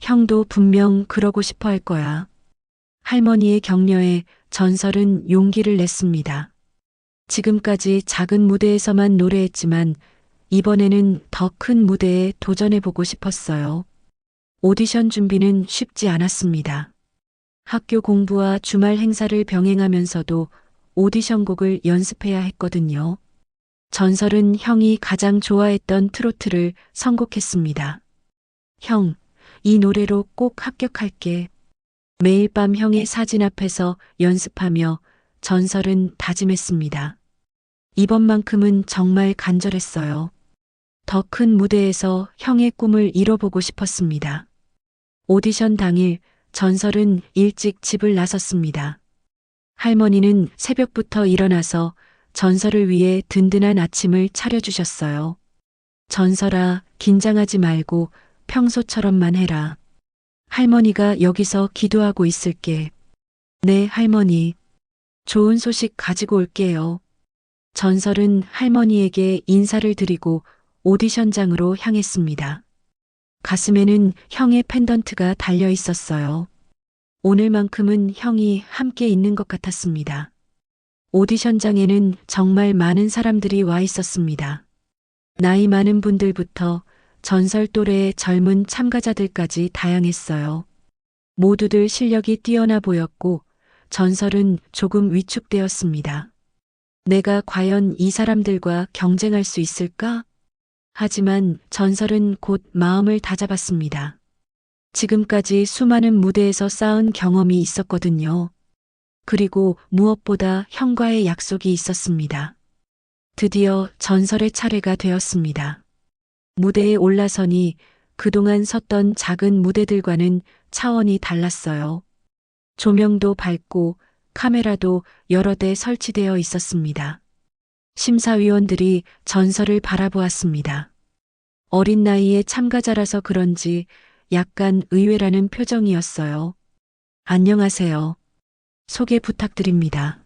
S2: 형도 분명 그러고 싶어 할 거야. 할머니의 격려에 전설은 용기를 냈습니다. 지금까지 작은 무대에서만 노래했지만 이번에는 더 큰 무대에 도전해보고 싶었어요. 오디션 준비는 쉽지 않았습니다. 학교 공부와 주말 행사를 병행하면서도 오디션곡을 연습해야 했거든요. 전설은 형이 가장 좋아했던 트로트를 선곡했습니다. 형, 이 노래로 꼭 합격할게. 매일 밤 형의 사진 앞에서 연습하며 전설은 다짐했습니다. 이번만큼은 정말 간절했어요. 더 큰 무대에서 형의 꿈을 이뤄보고 싶었습니다. 오디션 당일 전설은 일찍 집을 나섰습니다. 할머니는 새벽부터 일어나서 전설을 위해 든든한 아침을 차려주셨어요. 전설아, 긴장하지 말고 평소처럼만 해라. 할머니가 여기서 기도하고 있을게. 네, 할머니. 좋은 소식 가지고 올게요. 전설은 할머니에게 인사를 드리고 오디션장으로 향했습니다. 가슴에는 형의 펜던트가 달려 있었어요. 오늘만큼은 형이 함께 있는 것 같았습니다. 오디션장에는 정말 많은 사람들이 와 있었습니다. 나이 많은 분들부터 전설 또래의 젊은 참가자들까지 다양했어요. 모두들 실력이 뛰어나 보였고 전설은 조금 위축되었습니다. 내가 과연 이 사람들과 경쟁할 수 있을까? 하지만 전설은 곧 마음을 다잡았습니다. 지금까지 수많은 무대에서 쌓은 경험이 있었거든요. 그리고 무엇보다 형과의 약속이 있었습니다. 드디어 전설의 차례가 되었습니다. 무대에 올라서니 그동안 섰던 작은 무대들과는 차원이 달랐어요. 조명도 밝고 카메라도 여러 대 설치되어 있었습니다. 심사위원들이 전설을 바라보았습니다. 어린 나이에 참가자라서 그런지 약간 의외라는 표정이었어요. 안녕하세요. 소개 부탁드립니다.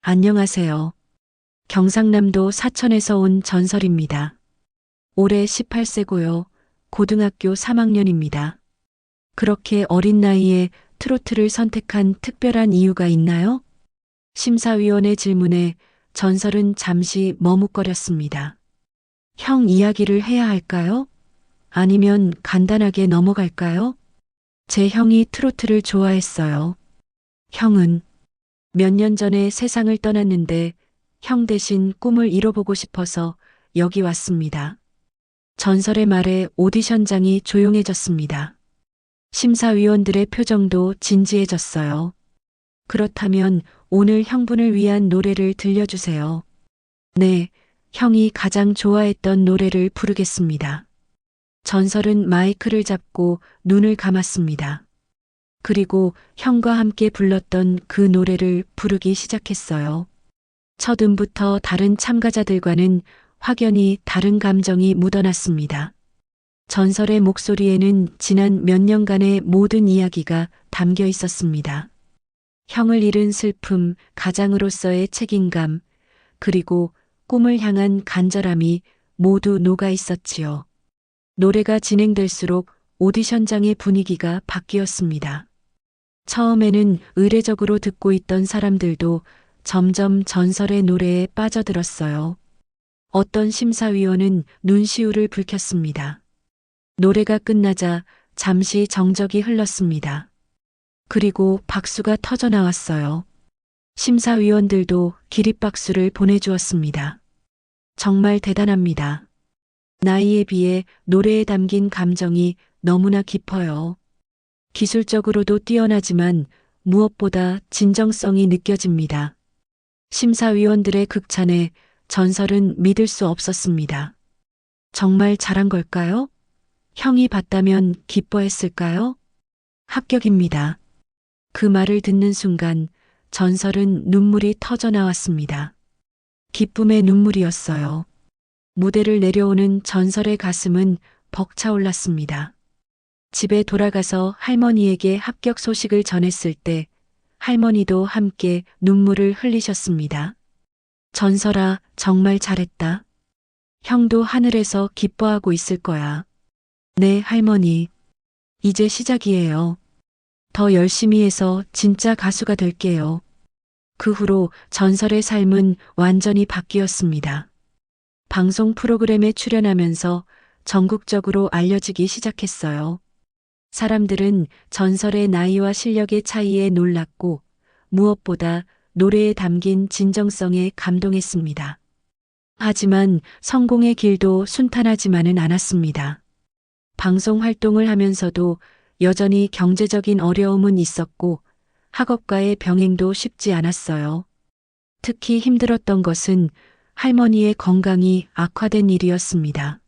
S2: 안녕하세요. 경상남도 사천에서 온 전설입니다. 올해 18세고요. 고등학교 3학년입니다. 그렇게 어린 나이에 트로트를 선택한 특별한 이유가 있나요? 심사위원의 질문에 전설은 잠시 머뭇거렸습니다. 형 이야기를 해야 할까요? 아니면 간단하게 넘어갈까요? 제 형이 트로트를 좋아했어요. 형은 몇 년 전에 세상을 떠났는데 형 대신 꿈을 이뤄보고 싶어서 여기 왔습니다. 전설의 말에 오디션장이 조용해졌습니다. 심사위원들의 표정도 진지해졌어요. 그렇다면 오늘 형분을 위한 노래를 들려주세요. 네, 형이 가장 좋아했던 노래를 부르겠습니다. 전설은 마이크를 잡고 눈을 감았습니다. 그리고 형과 함께 불렀던 그 노래를 부르기 시작했어요. 첫 음부터 다른 참가자들과는 확연히 다른 감정이 묻어났습니다. 전설의 목소리에는 지난 몇 년간의 모든 이야기가 담겨 있었습니다. 형을 잃은 슬픔, 가장으로서의 책임감, 그리고 꿈을 향한 간절함이 모두 녹아 있었지요. 노래가 진행될수록 오디션장의 분위기가 바뀌었습니다. 처음에는 의례적으로 듣고 있던 사람들도 점점 전설의 노래에 빠져들었어요. 어떤 심사위원은 눈시울을 붉혔습니다. 노래가 끝나자 잠시 정적이 흘렀습니다. 그리고 박수가 터져 나왔어요. 심사위원들도 기립박수를 보내주었습니다. 정말 대단합니다. 나이에 비해 노래에 담긴 감정이 너무나 깊어요. 기술적으로도 뛰어나지만 무엇보다 진정성이 느껴집니다. 심사위원들의 극찬에 전설은 믿을 수 없었습니다. 정말 잘한 걸까요? 형이 봤다면 기뻐했을까요? 합격입니다. 그 말을 듣는 순간 전설은 눈물이 터져 나왔습니다. 기쁨의 눈물이었어요. 무대를 내려오는 전설의 가슴은 벅차올랐습니다. 집에 돌아가서 할머니에게 합격 소식을 전했을 때 할머니도 함께 눈물을 흘리셨습니다. 전설아, 정말 잘했다. 형도 하늘에서 기뻐하고 있을 거야. 네, 할머니. 이제 시작이에요. 더 열심히 해서 진짜 가수가 될게요. 그 후로 전설의 삶은 완전히 바뀌었습니다. 방송 프로그램에 출연하면서 전국적으로 알려지기 시작했어요. 사람들은 전설의 나이와 실력의 차이에 놀랐고 무엇보다 노래에 담긴 진정성에 감동했습니다. 하지만 성공의 길도 순탄하지만은 않았습니다. 방송 활동을 하면서도 여전히 경제적인 어려움은 있었고 학업과의 병행도 쉽지 않았어요. 특히 힘들었던 것은 할머니의 건강이 악화된 일이었습니다.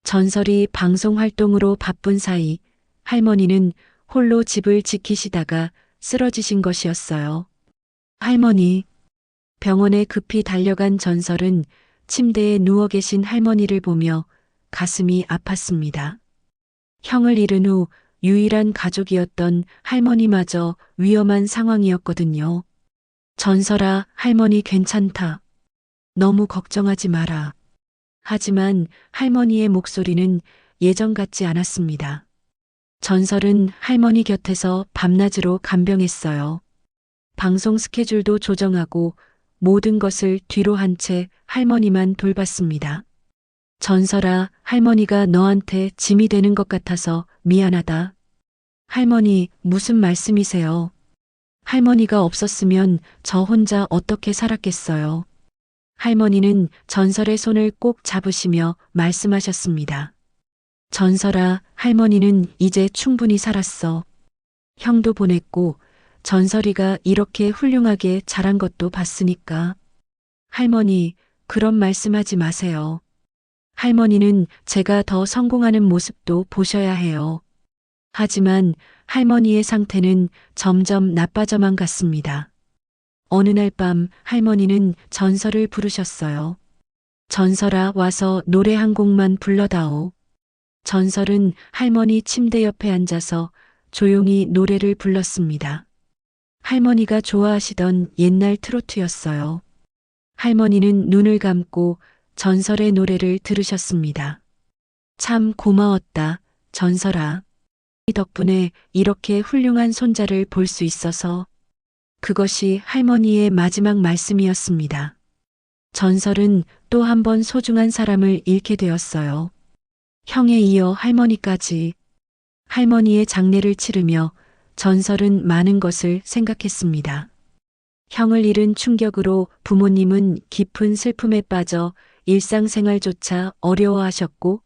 S2: 전설이 방송 활동으로 바쁜 사이 할머니는 홀로 집을 지키시다가 쓰러지신 것이었어요. 할머니. 병원에 급히 달려간 전설은 침대에 누워 계신 할머니를 보며 가슴이 아팠습니다. 형을 잃은 후 유일한 가족이었던 할머니마저 위험한 상황이었거든요. 전설아, 할머니 괜찮다. 너무 걱정하지 마라. 하지만 할머니의 목소리는 예전 같지 않았습니다. 전설은 할머니 곁에서 밤낮으로 간병했어요. 방송 스케줄도 조정하고 모든 것을 뒤로 한 채 할머니만 돌봤습니다. 전설아, 할머니가 너한테 짐이 되는 것 같아서 미안하다. 할머니, 무슨 말씀이세요? 할머니가 없었으면 저 혼자 어떻게 살았겠어요? 할머니는 전설의 손을 꼭 잡으시며 말씀하셨습니다. 전설아, 할머니는 이제 충분히 살았어. 형도 보냈고 전설이가 이렇게 훌륭하게 자란 것도 봤으니까. 할머니, 그런 말씀하지 마세요. 할머니는 제가 더 성공하는 모습도 보셔야 해요. 하지만 할머니의 상태는 점점 나빠져만 갔습니다. 어느 날 밤 할머니는 전설을 부르셨어요. 전설아 와서 노래 한 곡만 불러다오. 전설은 할머니 침대 옆에 앉아서 조용히 노래를 불렀습니다. 할머니가 좋아하시던 옛날 트로트였어요. 할머니는 눈을 감고 전설의 노래를 들으셨습니다. 참 고마웠다, 전설아. 덕분에 이렇게 훌륭한 손자를 볼 수 있어서. 그것이 할머니의 마지막 말씀이었습니다. 전설은 또 한 번 소중한 사람을 잃게 되었어요. 형에 이어 할머니까지. 할머니의 장례를 치르며 전설은 많은 것을 생각했습니다. 형을 잃은 충격으로 부모님은 깊은 슬픔에 빠져 일상생활조차 어려워하셨고,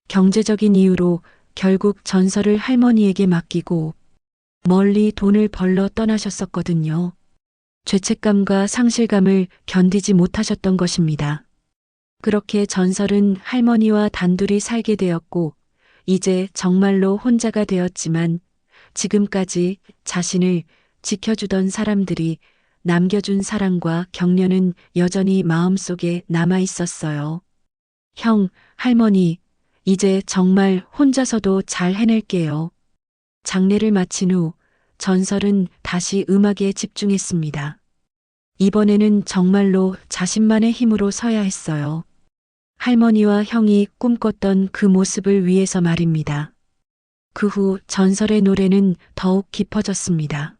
S2: 경제적인 이유로 결국 전설을 할머니에게 맡기고 멀리 돈을 벌러 떠나셨었거든요. 죄책감과 상실감을 견디지 못하셨던 것입니다. 그렇게 전설은 할머니와 단둘이 살게 되었고, 이제 정말로 혼자가 되었지만 지금까지 자신을 지켜주던 사람들이 남겨준 사랑과 격려는 여전히 마음속에 남아 있었어요. 형, 할머니, 이제 정말 혼자서도 잘 해낼게요. 장례를 마친 후 전설은 다시 음악에 집중했습니다. 이번에는 정말로 자신만의 힘으로 서야 했어요. 할머니와 형이 꿈꿨던 그 모습을 위해서 말입니다. 그 후 전설의 노래는 더욱 깊어졌습니다.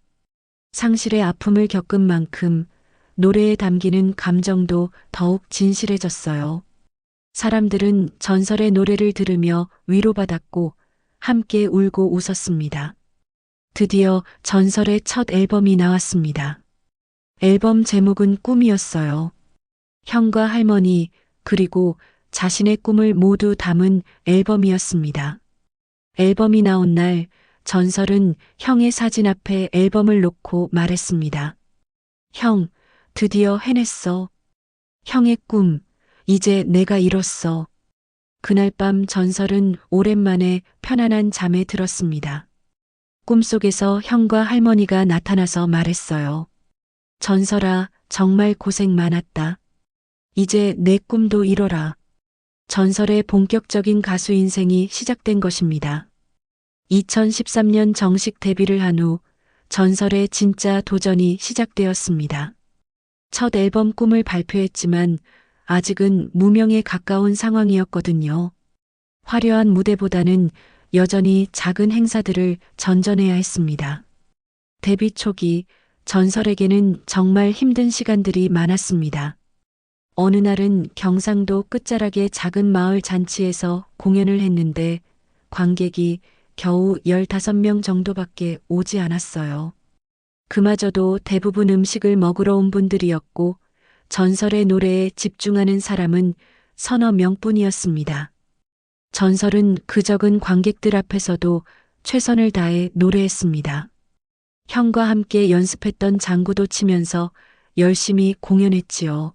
S2: 상실의 아픔을 겪은 만큼 노래에 담기는 감정도 더욱 진실해졌어요. 사람들은 전설의 노래를 들으며 위로받았고 함께 울고 웃었습니다. 드디어 전설의 첫 앨범이 나왔습니다. 앨범 제목은 꿈이었어요. 형과 할머니, 그리고 자신의 꿈을 모두 담은 앨범이었습니다. 앨범이 나온 날 전설은 형의 사진 앞에 앨범을 놓고 말했습니다. 형, 드디어 해냈어. 형의 꿈, 이제 내가 이뤘어. 그날 밤 전설은 오랜만에 편안한 잠에 들었습니다. 꿈속에서 형과 할머니가 나타나서 말했어요. 전설아, 정말 고생 많았다. 이제 내 꿈도 이뤄라. 전설의 본격적인 가수 인생이 시작된 것입니다. 2013년 정식 데뷔를 한 후 전설의 진짜 도전이 시작되었습니다. 첫 앨범 꿈을 발표했지만 아직은 무명에 가까운 상황이었거든요. 화려한 무대보다는 여전히 작은 행사들을 전전해야 했습니다. 데뷔 초기 전설에게는 정말 힘든 시간들이 많았습니다. 어느 날은 경상도 끝자락의 작은 마을 잔치에서 공연을 했는데 관객이 겨우 15명 정도밖에 오지 않았어요. 그마저도 대부분 음식을 먹으러 온 분들이었고 전설의 노래에 집중하는 사람은 서너 명뿐이었습니다. 전설은 그 적은 관객들 앞에서도 최선을 다해 노래했습니다. 형과 함께 연습했던 장구도 치면서 열심히 공연했지요.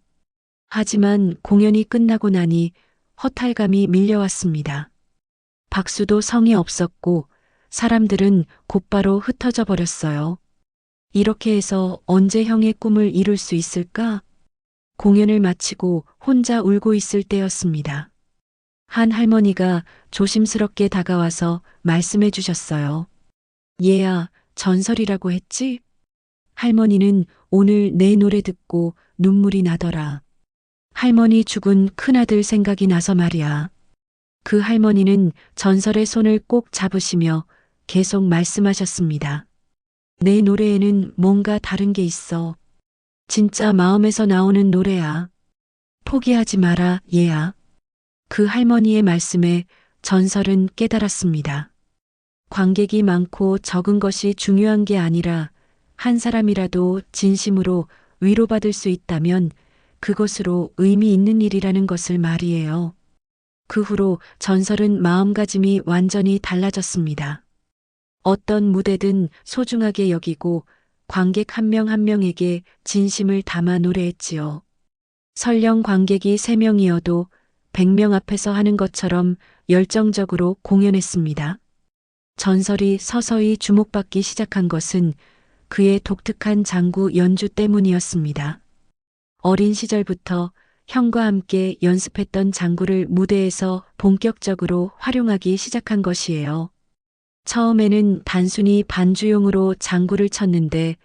S2: 하지만 공연이 끝나고 나니 허탈감이 밀려왔습니다. 박수도 성이 없었고 사람들은 곧바로 흩어져 버렸어요. 이렇게 해서 언제 형의 꿈을 이룰 수 있을까? 공연을 마치고 혼자 울고 있을 때였습니다. 한 할머니가 조심스럽게 다가와서 말씀해 주셨어요. 얘야, 전설이라고 했지? 할머니는 오늘 내 노래 듣고 눈물이 나더라. 할머니 죽은 큰아들 생각이 나서 말이야. 그 할머니는 전설의 손을 꼭 잡으시며 계속 말씀하셨습니다. 내 노래에는 뭔가 다른 게 있어. 진짜 마음에서 나오는 노래야. 포기하지 마라, 얘야. 그 할머니의 말씀에 전설은 깨달았습니다. 관객이 많고 적은 것이 중요한 게 아니라 한 사람이라도 진심으로 위로받을 수 있다면 그것으로 의미 있는 일이라는 것을 말이에요. 그 후로 전설은 마음가짐이 완전히 달라졌습니다. 어떤 무대든 소중하게 여기고 관객 한 명 한 명에게 진심을 담아 노래했지요. 설령 관객이 3명이어도 100명 앞에서 하는 것처럼 열정적으로 공연했습니다. 전설이 서서히 주목받기 시작한 것은 그의 독특한 장구 연주 때문이었습니다. 어린 시절부터 형과 함께 연습했던 장구를 무대에서 본격적으로 활용하기 시작한 것이에요. 처음에는 단순히 반주용으로 장구를 쳤는데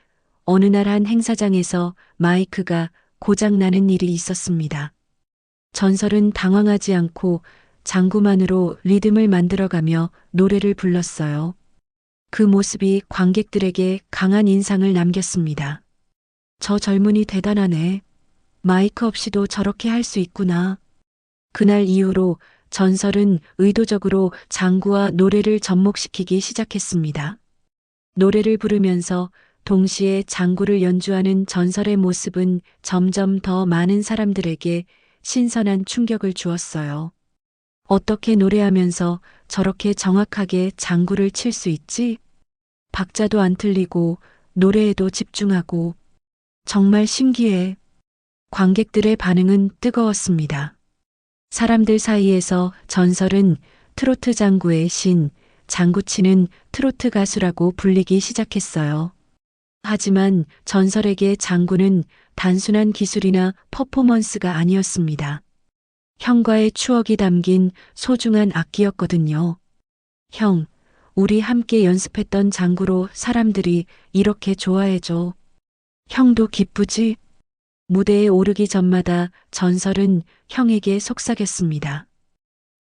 S2: 어느 날 한 행사장에서 마이크가 고장나는 일이 있었습니다. 전설은 당황하지 않고 장구만으로 리듬을 만들어가며 노래를 불렀어요. 그 모습이 관객들에게 강한 인상을 남겼습니다. 저 젊은이 대단하네. 마이크 없이도 저렇게 할 수 있구나. 그날 이후로 전설은 의도적으로 장구와 노래를 접목시키기 시작했습니다. 노래를 부르면서 동시에 장구를 연주하는 전설의 모습은 점점 더 많은 사람들에게 신선한 충격을 주었어요. 어떻게 노래하면서 저렇게 정확하게 장구를 칠 수 있지? 박자도 안 틀리고 노래에도 집중하고 정말 신기해. 관객들의 반응은 뜨거웠습니다. 사람들 사이에서 전설은 트로트 장구의 신, 장구치는 트로트 가수라고 불리기 시작했어요. 하지만 전설에게 장구는 단순한 기술이나 퍼포먼스가 아니었습니다. 형과의 추억이 담긴 소중한 악기였거든요. 형, 우리 함께 연습했던 장구로 사람들이 이렇게 좋아해줘. 형도 기쁘지? 무대에 오르기 전마다 전설은 형에게 속삭였습니다.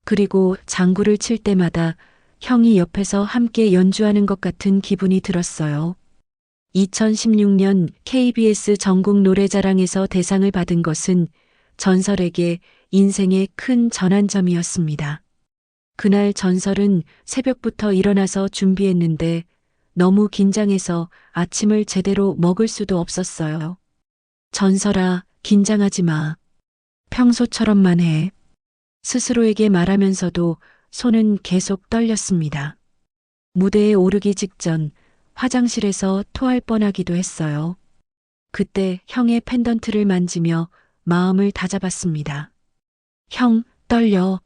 S2: 그리고 장구를 칠 때마다 형이 옆에서 함께 연주하는 것 같은 기분이 들었어요. 2016년 KBS 전국 노래자랑에서 대상을 받은 것은 전설에게 인생의 큰 전환점이었습니다. 그날 전설은 새벽부터 일어나서 준비했는데 너무 긴장해서 아침을 제대로 먹을 수도 없었어요. 전설아, 긴장하지 마. 평소처럼만 해. 스스로에게 말하면서도 손은 계속 떨렸습니다. 무대에 오르기 직전 화장실에서 토할 뻔하기도 했어요. 그때 형의 펜던트를 만지며 마음을 다잡았습니다. 형, 떨려.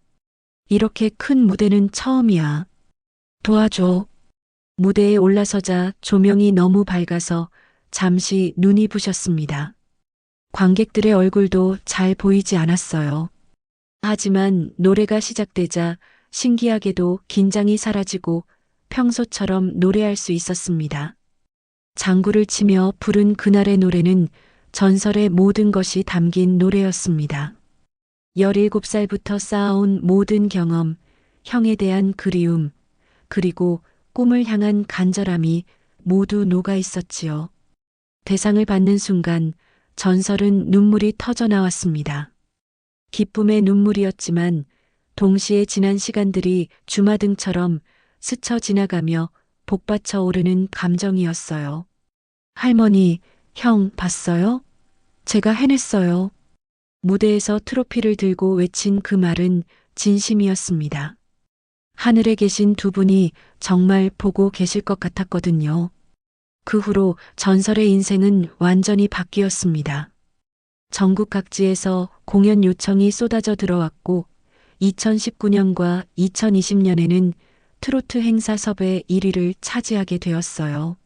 S2: 이렇게 큰 무대는 처음이야. 도와줘. 무대에 올라서자 조명이 너무 밝아서 잠시 눈이 부셨습니다. 관객들의 얼굴도 잘 보이지 않았어요. 하지만 노래가 시작되자 신기하게도 긴장이 사라지고 평소처럼 노래할 수 있었습니다. 장구를 치며 부른 그날의 노래는 전설의 모든 것이 담긴 노래였습니다. 17살부터 쌓아온 모든 경험, 형에 대한 그리움, 그리고 꿈을 향한 간절함이 모두 녹아 있었지요. 대상을 받는 순간 전설은 눈물이 터져 나왔습니다. 기쁨의 눈물이었지만 동시에 지난 시간들이 주마등처럼 스쳐 지나가며 복받쳐 오르는 감정이었어요. 할머니, 형 봤어요? 제가 해냈어요. 무대에서 트로피를 들고 외친 그 말은 진심이었습니다. 하늘에 계신 두 분이 정말 보고 계실 것 같았거든요. 그 후로 전설의 인생은 완전히 바뀌었습니다. 전국 각지에서 공연 요청이 쏟아져 들어왔고 2019년과 2020년에는 트로트 행사 섭외 1위를 차지하게 되었어요.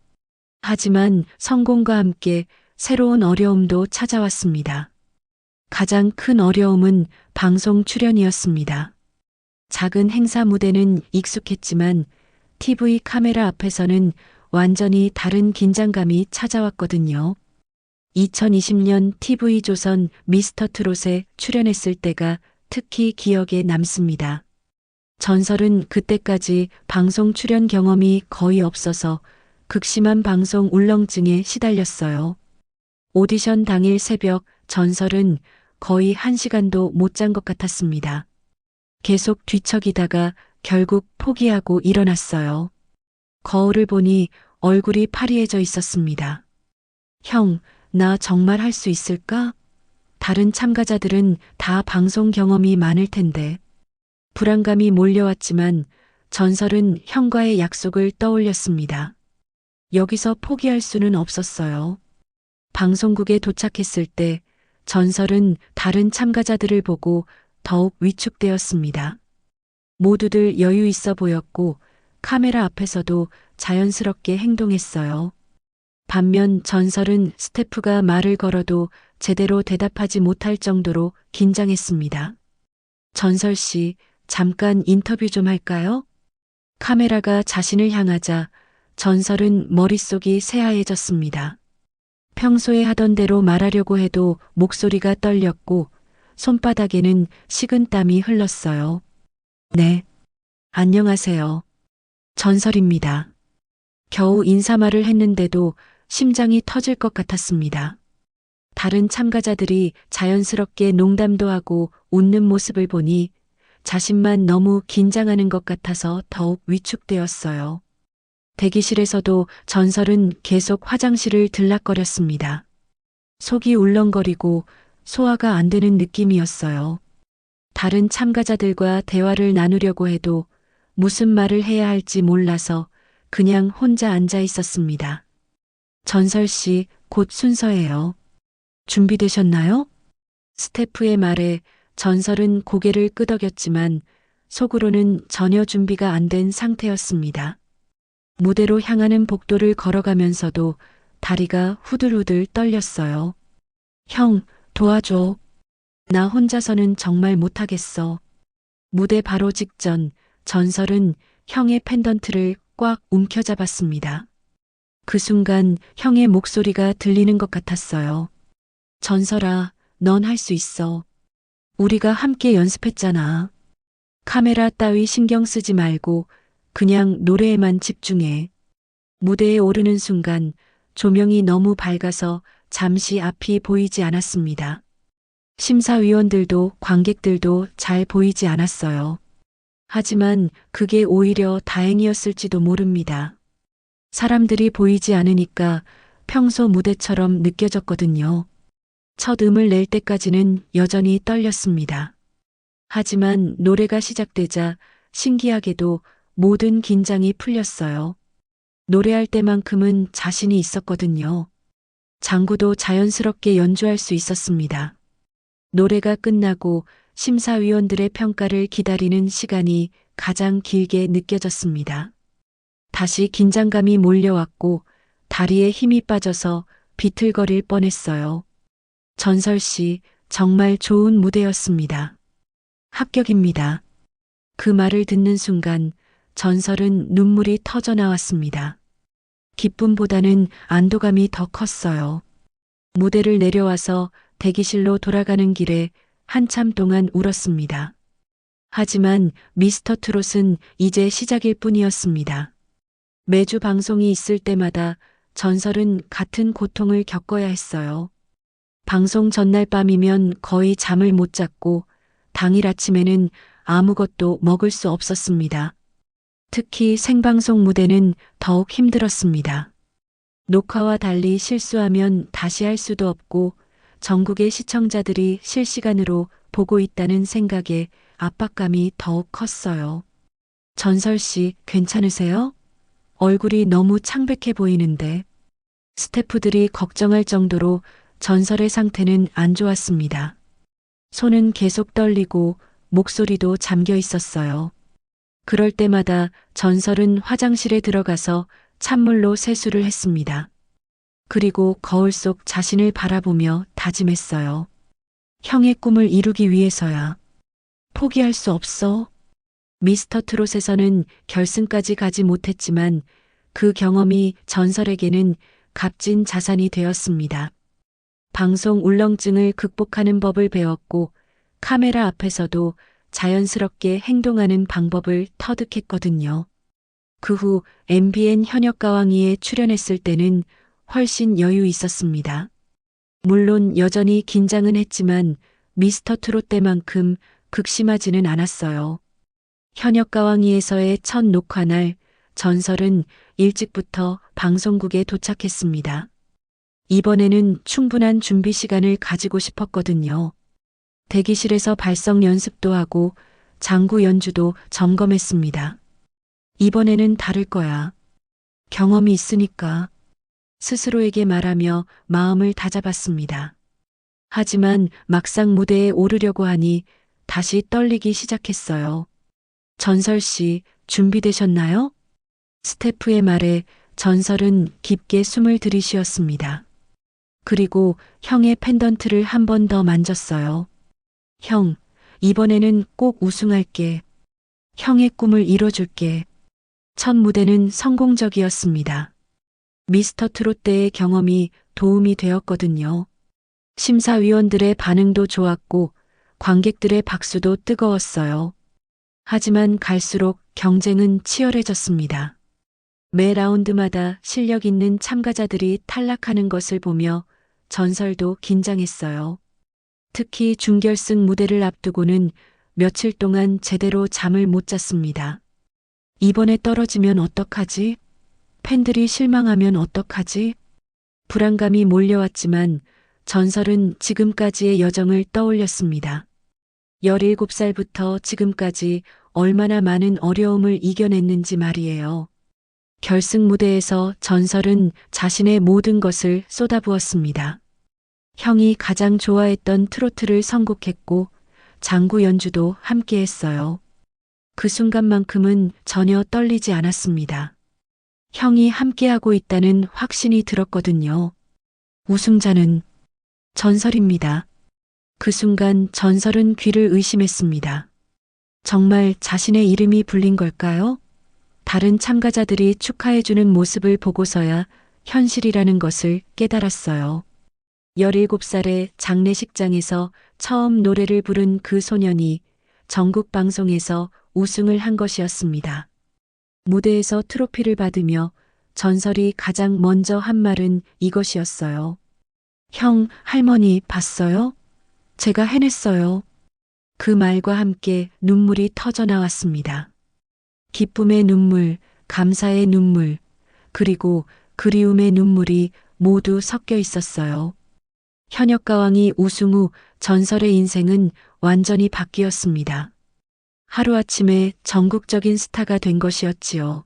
S2: 하지만 성공과 함께 새로운 어려움도 찾아왔습니다. 가장 큰 어려움은 방송 출연이었습니다. 작은 행사 무대는 익숙했지만 TV 카메라 앞에서는 완전히 다른 긴장감이 찾아왔거든요. 2020년 TV조선 미스터 트롯에 출연했을 때가 특히 기억에 남습니다. 전설은 그때까지 방송 출연 경험이 거의 없어서 극심한 방송 울렁증에 시달렸어요. 오디션 당일 새벽 전설은 거의 1시간도 못 잔 것 같았습니다. 계속 뒤척이다가 결국 포기하고 일어났어요. 거울을 보니 얼굴이 파리해져 있었습니다. 형, 나 정말 할 수 있을까? 다른 참가자들은 다 방송 경험이 많을 텐데. 불안감이 몰려왔지만 전설은 형과의 약속을 떠올렸습니다. 여기서 포기할 수는 없었어요. 방송국에 도착했을 때 전설은 다른 참가자들을 보고 더욱 위축되었습니다. 모두들 여유 있어 보였고 카메라 앞에서도 자연스럽게 행동했어요. 반면 전설은 스태프가 말을 걸어도 제대로 대답하지 못할 정도로 긴장했습니다. 전설 씨, 잠깐 인터뷰 좀 할까요? 카메라가 자신을 향하자 전설은 머릿속이 새하얘졌습니다. 평소에 하던 대로 말하려고 해도 목소리가 떨렸고 손바닥에는 식은땀이 흘렀어요. 네, 안녕하세요. 전설입니다. 겨우 인사말을 했는데도 심장이 터질 것 같았습니다. 다른 참가자들이 자연스럽게 농담도 하고 웃는 모습을 보니 자신만 너무 긴장하는 것 같아서 더욱 위축되었어요. 대기실에서도 전설은 계속 화장실을 들락거렸습니다. 속이 울렁거리고 소화가 안 되는 느낌이었어요. 다른 참가자들과 대화를 나누려고 해도 무슨 말을 해야 할지 몰라서 그냥 혼자 앉아 있었습니다. 전설 씨, 곧 순서예요. 준비되셨나요? 스태프의 말에 전설은 고개를 끄덕였지만 속으로는 전혀 준비가 안 된 상태였습니다. 무대로 향하는 복도를 걸어가면서도 다리가 후들후들 떨렸어요. 형, 도와줘. 나 혼자서는 정말 못하겠어. 무대 바로 직전 전설은 형의 펜던트를 꽉 움켜잡았습니다. 그 순간 형의 목소리가 들리는 것 같았어요. 전설아, 넌 할 수 있어. 우리가 함께 연습했잖아. 카메라 따위 신경 쓰지 말고 그냥 노래에만 집중해. 무대에 오르는 순간 조명이 너무 밝아서 잠시 앞이 보이지 않았습니다. 심사위원들도 관객들도 잘 보이지 않았어요. 하지만 그게 오히려 다행이었을지도 모릅니다. 사람들이 보이지 않으니까 평소 무대처럼 느껴졌거든요. 첫 음을 낼 때까지는 여전히 떨렸습니다. 하지만 노래가 시작되자 신기하게도 모든 긴장이 풀렸어요. 노래할 때만큼은 자신이 있었거든요. 장구도 자연스럽게 연주할 수 있었습니다. 노래가 끝나고 심사위원들의 평가를 기다리는 시간이 가장 길게 느껴졌습니다. 다시 긴장감이 몰려왔고 다리에 힘이 빠져서 비틀거릴 뻔했어요. 전설 씨, 정말 좋은 무대였습니다. 합격입니다. 그 말을 듣는 순간 전설은 눈물이 터져 나왔습니다. 기쁨보다는 안도감이 더 컸어요. 무대를 내려와서 대기실로 돌아가는 길에 한참 동안 울었습니다. 하지만 미스터 트롯은 이제 시작일 뿐이었습니다. 매주 방송이 있을 때마다 전설은 같은 고통을 겪어야 했어요. 방송 전날 밤이면 거의 잠을 못 잤고 당일 아침에는 아무것도 먹을 수 없었습니다. 특히 생방송 무대는 더욱 힘들었습니다. 녹화와 달리 실수하면 다시 할 수도 없고 전국의 시청자들이 실시간으로 보고 있다는 생각에 압박감이 더욱 컸어요. 전설 씨, 괜찮으세요? 얼굴이 너무 창백해 보이는데. 스태프들이 걱정할 정도로 전설의 상태는 안 좋았습니다. 손은 계속 떨리고 목소리도 잠겨 있었어요. 그럴 때마다 전설은 화장실에 들어가서 찬물로 세수를 했습니다. 그리고 거울 속 자신을 바라보며 다짐했어요. 형의 꿈을 이루기 위해서야. 포기할 수 없어. 미스터 트롯에서는 결승까지 가지 못했지만 그 경험이 전설에게는 값진 자산이 되었습니다. 방송 울렁증을 극복하는 법을 배웠고 카메라 앞에서도 자연스럽게 행동하는 방법을 터득했거든요. 그 후 MBN 현역가왕이에 출연했을 때는 훨씬 여유 있었습니다. 물론 여전히 긴장은 했지만 미스터 트롯 때만큼 극심하지는 않았어요. 현역가왕이에서의 첫 녹화날 전설은 일찍부터 방송국에 도착했습니다. 이번에는 충분한 준비 시간을 가지고 싶었거든요. 대기실에서 발성 연습도 하고 장구 연주도 점검했습니다. 이번에는 다를 거야. 경험이 있으니까. 스스로에게 말하며 마음을 다잡았습니다. 하지만 막상 무대에 오르려고 하니 다시 떨리기 시작했어요. 전설 씨, 준비되셨나요? 스태프의 말에 전설은 깊게 숨을 들이쉬었습니다. 그리고 형의 펜던트를 한 번 더 만졌어요. 형, 이번에는 꼭 우승할게. 형의 꿈을 이뤄줄게. 첫 무대는 성공적이었습니다. 미스터 트롯 때의 경험이 도움이 되었거든요. 심사위원들의 반응도 좋았고 관객들의 박수도 뜨거웠어요. 하지만 갈수록 경쟁은 치열해졌습니다. 매 라운드마다 실력 있는 참가자들이 탈락하는 것을 보며 전설도 긴장했어요. 특히 준결승 무대를 앞두고는 며칠 동안 제대로 잠을 못 잤습니다. 이번에 떨어지면 어떡하지? 팬들이 실망하면 어떡하지? 불안감이 몰려왔지만 전설은 지금까지의 여정을 떠올렸습니다. 17살부터 지금까지 얼마나 많은 어려움을 이겨냈는지 말이에요. 결승 무대에서 전설은 자신의 모든 것을 쏟아부었습니다. 형이 가장 좋아했던 트로트를 선곡했고 장구 연주도 함께 했어요. 그 순간만큼은 전혀 떨리지 않았습니다. 형이 함께하고 있다는 확신이 들었거든요. 우승자는 전설입니다. 그 순간 전설은 귀를 의심했습니다. 정말 자신의 이름이 불린 걸까요? 다른 참가자들이 축하해주는 모습을 보고서야 현실이라는 것을 깨달았어요. 17살의 장례식장에서 처음 노래를 부른 그 소년이 전국 방송에서 우승을 한 것이었습니다. 무대에서 트로피를 받으며 전설이 가장 먼저 한 말은 이것이었어요. 형, 할머니 봤어요? 제가 해냈어요. 그 말과 함께 눈물이 터져 나왔습니다. 기쁨의 눈물, 감사의 눈물, 그리고 그리움의 눈물이 모두 섞여 있었어요. 현역가왕이 우승 후 전설의 인생은 완전히 바뀌었습니다. 하루아침에 전국적인 스타가 된 것이었지요.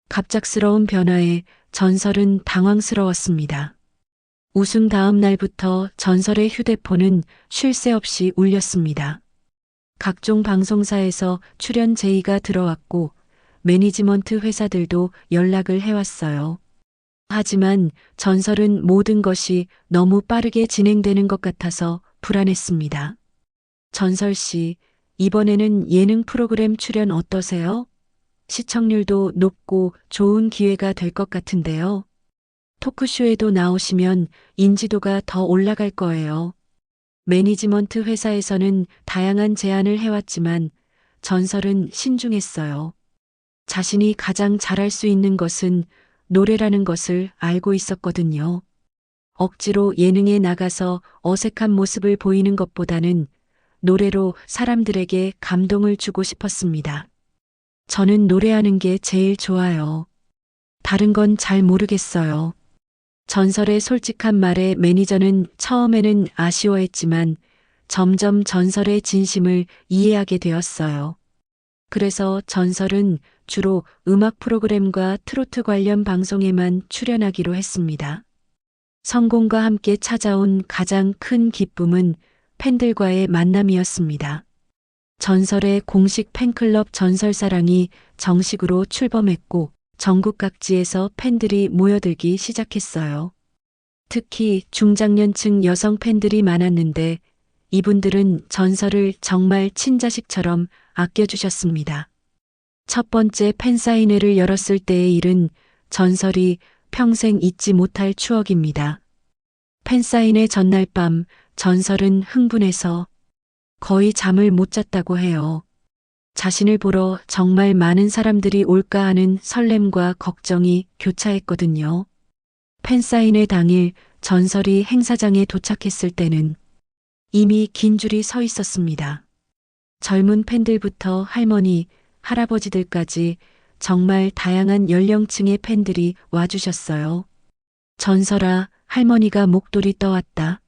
S2: 갑작스러운 변화에 전설은 당황스러웠습니다. 우승 다음 날부터 전설의 휴대폰은 쉴 새 없이 울렸습니다. 각종 방송사에서 출연 제의가 들어왔고 매니지먼트 회사들도 연락을 해왔어요. 하지만 전설은 모든 것이 너무 빠르게 진행되는 것 같아서 불안했습니다. 전설 씨, 이번에는 예능 프로그램 출연 어떠세요? 시청률도 높고 좋은 기회가 될 것 같은데요. 토크쇼에도 나오시면 인지도가 더 올라갈 거예요. 매니지먼트 회사에서는 다양한 제안을 해왔지만 전설은 신중했어요. 자신이 가장 잘할 수 있는 것은 노래라는 것을 알고 있었거든요. 억지로 예능에 나가서 어색한 모습을 보이는 것보다는 노래로 사람들에게 감동을 주고 싶었습니다. 저는 노래하는 게 제일 좋아요. 다른 건 잘 모르겠어요. 전설의 솔직한 말에 매니저는 처음에는 아쉬워했지만 점점 전설의 진심을 이해하게 되었어요. 그래서 전설은 주로 음악 프로그램과 트로트 관련 방송에만 출연하기로 했습니다. 성공과 함께 찾아온 가장 큰 기쁨은 팬들과의 만남이었습니다. 전설의 공식 팬클럽 전설사랑이 정식으로 출범했고 전국 각지에서 팬들이 모여들기 시작했어요. 특히 중장년층 여성 팬들이 많았는데 이분들은 전설을 정말 친자식처럼 아껴주셨습니다. 첫 번째 팬사인회를 열었을 때의 일은 전설이 평생 잊지 못할 추억입니다. 팬사인회 전날 밤 전설은 흥분해서 거의 잠을 못 잤다고 해요. 자신을 보러 정말 많은 사람들이 올까 하는 설렘과 걱정이 교차했거든요. 팬사인회 당일 전설이 행사장에 도착했을 때는 이미 긴 줄이 서 있었습니다. 젊은 팬들부터 할머니, 할아버지들까지 정말 다양한 연령층의 팬들이 와주셨어요. 전설아, 할머니가 목도리 떠왔다.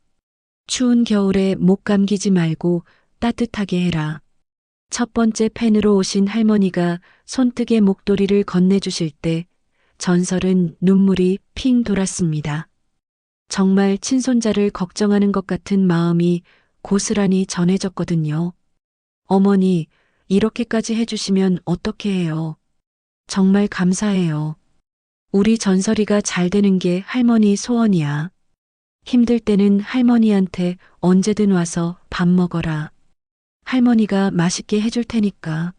S2: 추운 겨울에 목 감기지 말고 따뜻하게 해라. 첫 번째 팬으로 오신 할머니가 손뜨개 목도리를 건네주실 때 전설은 눈물이 핑 돌았습니다. 정말 친손자를 걱정하는 것 같은 마음이 고스란히 전해졌거든요. 어머니, 이렇게까지 해주시면 어떻게 해요? 정말 감사해요. 우리 전설이가 잘 되는 게 할머니 소원이야. 힘들 때는 할머니한테 언제든 와서 밥 먹어라. 할머니가 맛있게 해줄 테니까.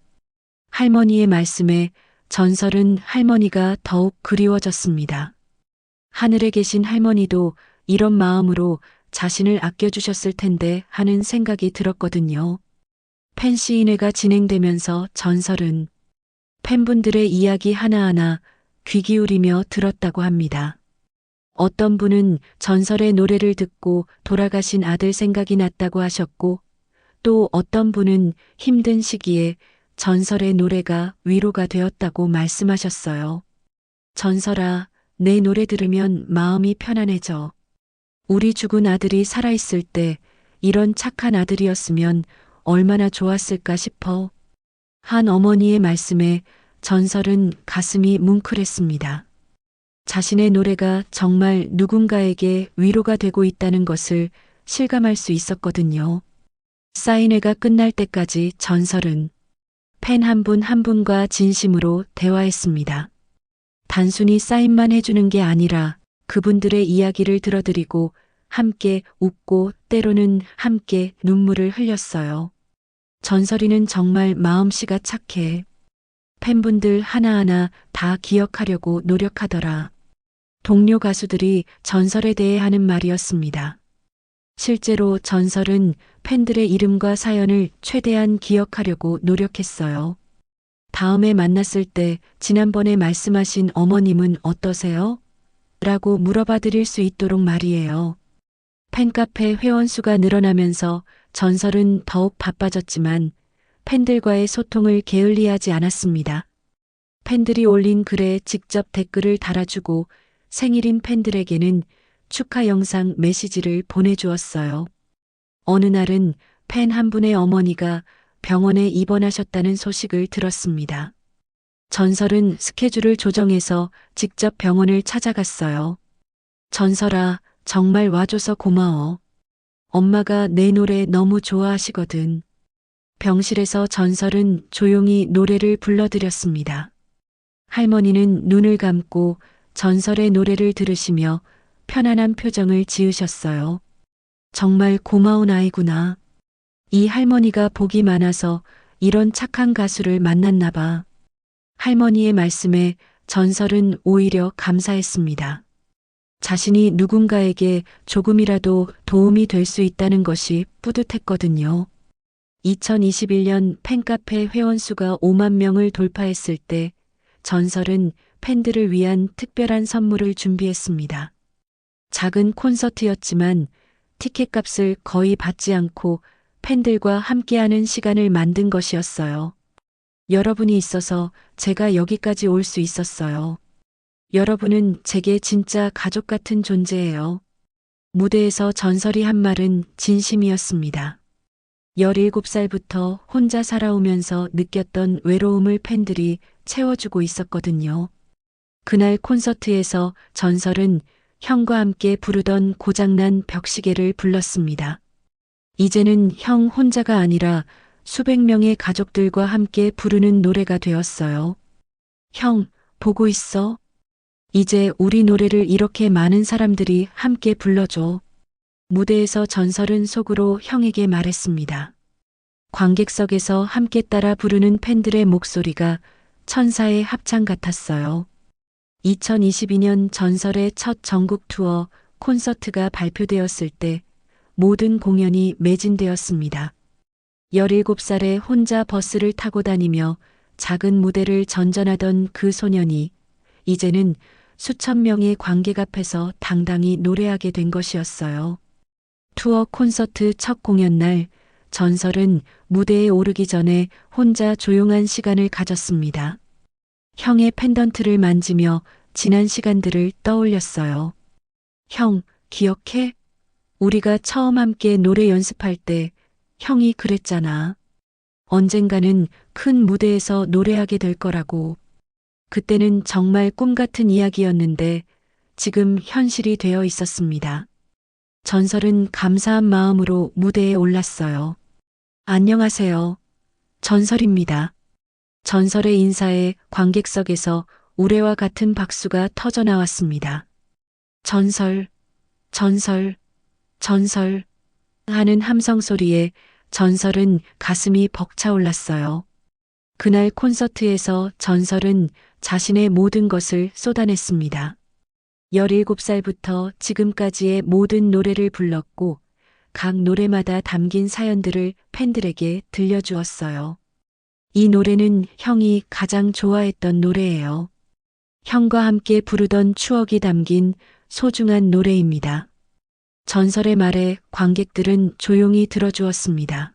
S2: 할머니의 말씀에 전설은 할머니가 더욱 그리워졌습니다. 하늘에 계신 할머니도 이런 마음으로 자신을 아껴주셨을 텐데 하는 생각이 들었거든요. 팬시인회가 진행되면서 전설은 팬분들의 이야기 하나하나 귀 기울이며 들었다고 합니다. 어떤 분은 전설의 노래를 듣고 돌아가신 아들 생각이 났다고 하셨고, 또 어떤 분은 힘든 시기에 전설의 노래가 위로가 되었다고 말씀하셨어요. 전설아, 내 노래 들으면 마음이 편안해져. 우리 죽은 아들이 살아있을 때 이런 착한 아들이었으면 얼마나 좋았을까 싶어. 한 어머니의 말씀에 전설은 가슴이 뭉클했습니다. 자신의 노래가 정말 누군가에게 위로가 되고 있다는 것을 실감할 수 있었거든요. 사인회가 끝날 때까지 전설은 팬 한 분 한 분과 진심으로 대화했습니다. 단순히 사인만 해주는 게 아니라 그분들의 이야기를 들어드리고 함께 웃고 때로는 함께 눈물을 흘렸어요. 전설이는 정말 마음씨가 착해. 팬분들 하나하나 다 기억하려고 노력하더라. 동료 가수들이 전설에 대해 하는 말이었습니다. 실제로 전설은 팬들의 이름과 사연을 최대한 기억하려고 노력했어요. 다음에 만났을 때 지난번에 말씀하신 어머님은 어떠세요? 라고 물어봐 드릴 수 있도록 말이에요. 팬카페 회원수가 늘어나면서 전설은 더욱 바빠졌지만 팬들과의 소통을 게을리하지 않았습니다. 팬들이 올린 글에 직접 댓글을 달아주고 생일인 팬들에게는 축하 영상 메시지를 보내주었어요. 어느 날은 팬 한 분의 어머니가 병원에 입원하셨다는 소식을 들었습니다. 전설은 스케줄을 조정해서 직접 병원을 찾아갔어요. 전설아, 정말 와줘서 고마워. 엄마가 내 노래 너무 좋아하시거든. 병실에서 전설은 조용히 노래를 불러드렸습니다. 할머니는 눈을 감고 전설의 노래를 들으시며 편안한 표정을 지으셨어요. 정말 고마운 아이구나. 이 할머니가 복이 많아서 이런 착한 가수를 만났나 봐. 할머니의 말씀에 전설은 오히려 감사했습니다. 자신이 누군가에게 조금이라도 도움이 될 수 있다는 것이 뿌듯했거든요. 2021년 팬카페 회원수가 5만 명을 돌파했을 때 전설은 팬들을 위한 특별한 선물을 준비했습니다. 작은 콘서트였지만 티켓값을 거의 받지 않고 팬들과 함께하는 시간을 만든 것이었어요. 여러분이 있어서 제가 여기까지 올 수 있었어요. 여러분은 제게 진짜 가족 같은 존재예요. 무대에서 전설이 한 말은 진심이었습니다. 17살부터 혼자 살아오면서 느꼈던 외로움을 팬들이 채워주고 있었거든요. 그날 콘서트에서 전설은 형과 함께 부르던 고장난 벽시계를 불렀습니다. 이제는 형 혼자가 아니라 수백 명의 가족들과 함께 부르는 노래가 되었어요. 형, 보고 있어? 이제 우리 노래를 이렇게 많은 사람들이 함께 불러줘. 무대에서 전설은 속으로 형에게 말했습니다. 관객석에서 함께 따라 부르는 팬들의 목소리가 천사의 합창 같았어요. 2022년 전설의 첫 전국 투어 콘서트가 발표되었을 때 모든 공연이 매진되었습니다. 17살에 혼자 버스를 타고 다니며 작은 무대를 전전하던 그 소년이 이제는 수천 명의 관객 앞에서 당당히 노래하게 된 것이었어요. 투어 콘서트 첫 공연 날 전설은 무대에 오르기 전에 혼자 조용한 시간을 가졌습니다. 형의 펜던트를 만지며 지난 시간들을 떠올렸어요. 형, 기억해? 우리가 처음 함께 노래 연습할 때 형이 그랬잖아. 언젠가는 큰 무대에서 노래하게 될 거라고. 그때는 정말 꿈 같은 이야기였는데 지금 현실이 되어 있었습니다. 전설은 감사한 마음으로 무대에 올랐어요. 안녕하세요. 전설입니다. 전설의 인사에 관객석에서 우레와 같은 박수가 터져 나왔습니다. 전설, 전설, 전설 하는 함성 소리에 전설은 가슴이 벅차올랐어요. 그날 콘서트에서 전설은 자신의 모든 것을 쏟아냈습니다. 17살부터 지금까지의 모든 노래를 불렀고 각 노래마다 담긴 사연들을 팬들에게 들려주었어요. 이 노래는 형이 가장 좋아했던 노래예요. 형과 함께 부르던 추억이 담긴 소중한 노래입니다. 전설의 말에 관객들은 조용히 들어주었습니다.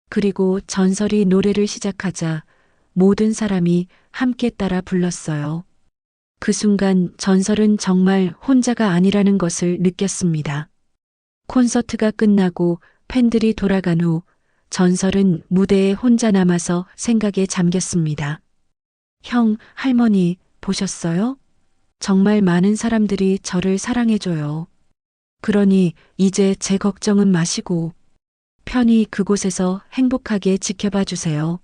S2: 그리고 전설이 노래를 시작하자 모든 사람이 함께 따라 불렀어요. 그 순간 전설은 정말 혼자가 아니라는 것을 느꼈습니다. 콘서트가 끝나고 팬들이 돌아간 후 전설은 무대에 혼자 남아서 생각에 잠겼습니다. 형, 할머니, 보셨어요? 정말 많은 사람들이 저를 사랑해줘요. 그러니 이제 제 걱정은 마시고 편히 그곳에서 행복하게 지켜봐 주세요.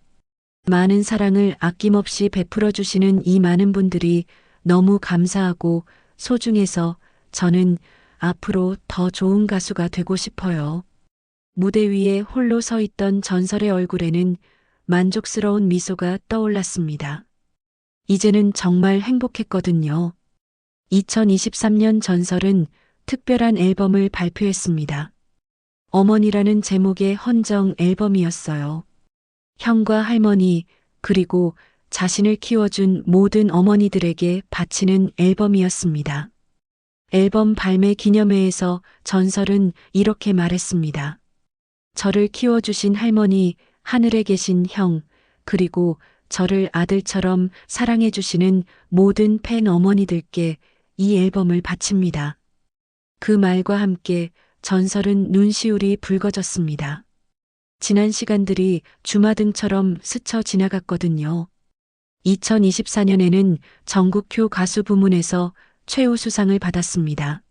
S2: 많은 사랑을 아낌없이 베풀어 주시는 이 많은 분들이 너무 감사하고 소중해서 저는 앞으로 더 좋은 가수가 되고 싶어요. 무대 위에 홀로 서 있던 전설의 얼굴에는 만족스러운 미소가 떠올랐습니다. 이제는 정말 행복했거든요. 2023년 전설은 특별한 앨범을 발표했습니다. 어머니라는 제목의 헌정 앨범이었어요. 형과 할머니, 그리고 자신을 키워준 모든 어머니들에게 바치는 앨범이었습니다. 앨범 발매 기념회에서 전설은 이렇게 말했습니다. 저를 키워주신 할머니, 하늘에 계신 형, 그리고 저를 아들처럼 사랑해주시는 모든 팬 어머니들께 이 앨범을 바칩니다. 그 말과 함께 전설은 눈시울이 붉어졌습니다. 지난 시간들이 주마등처럼 스쳐 지나갔거든요. 2024년에는 전국효 가수 부문에서 최우수상을 받았습니다.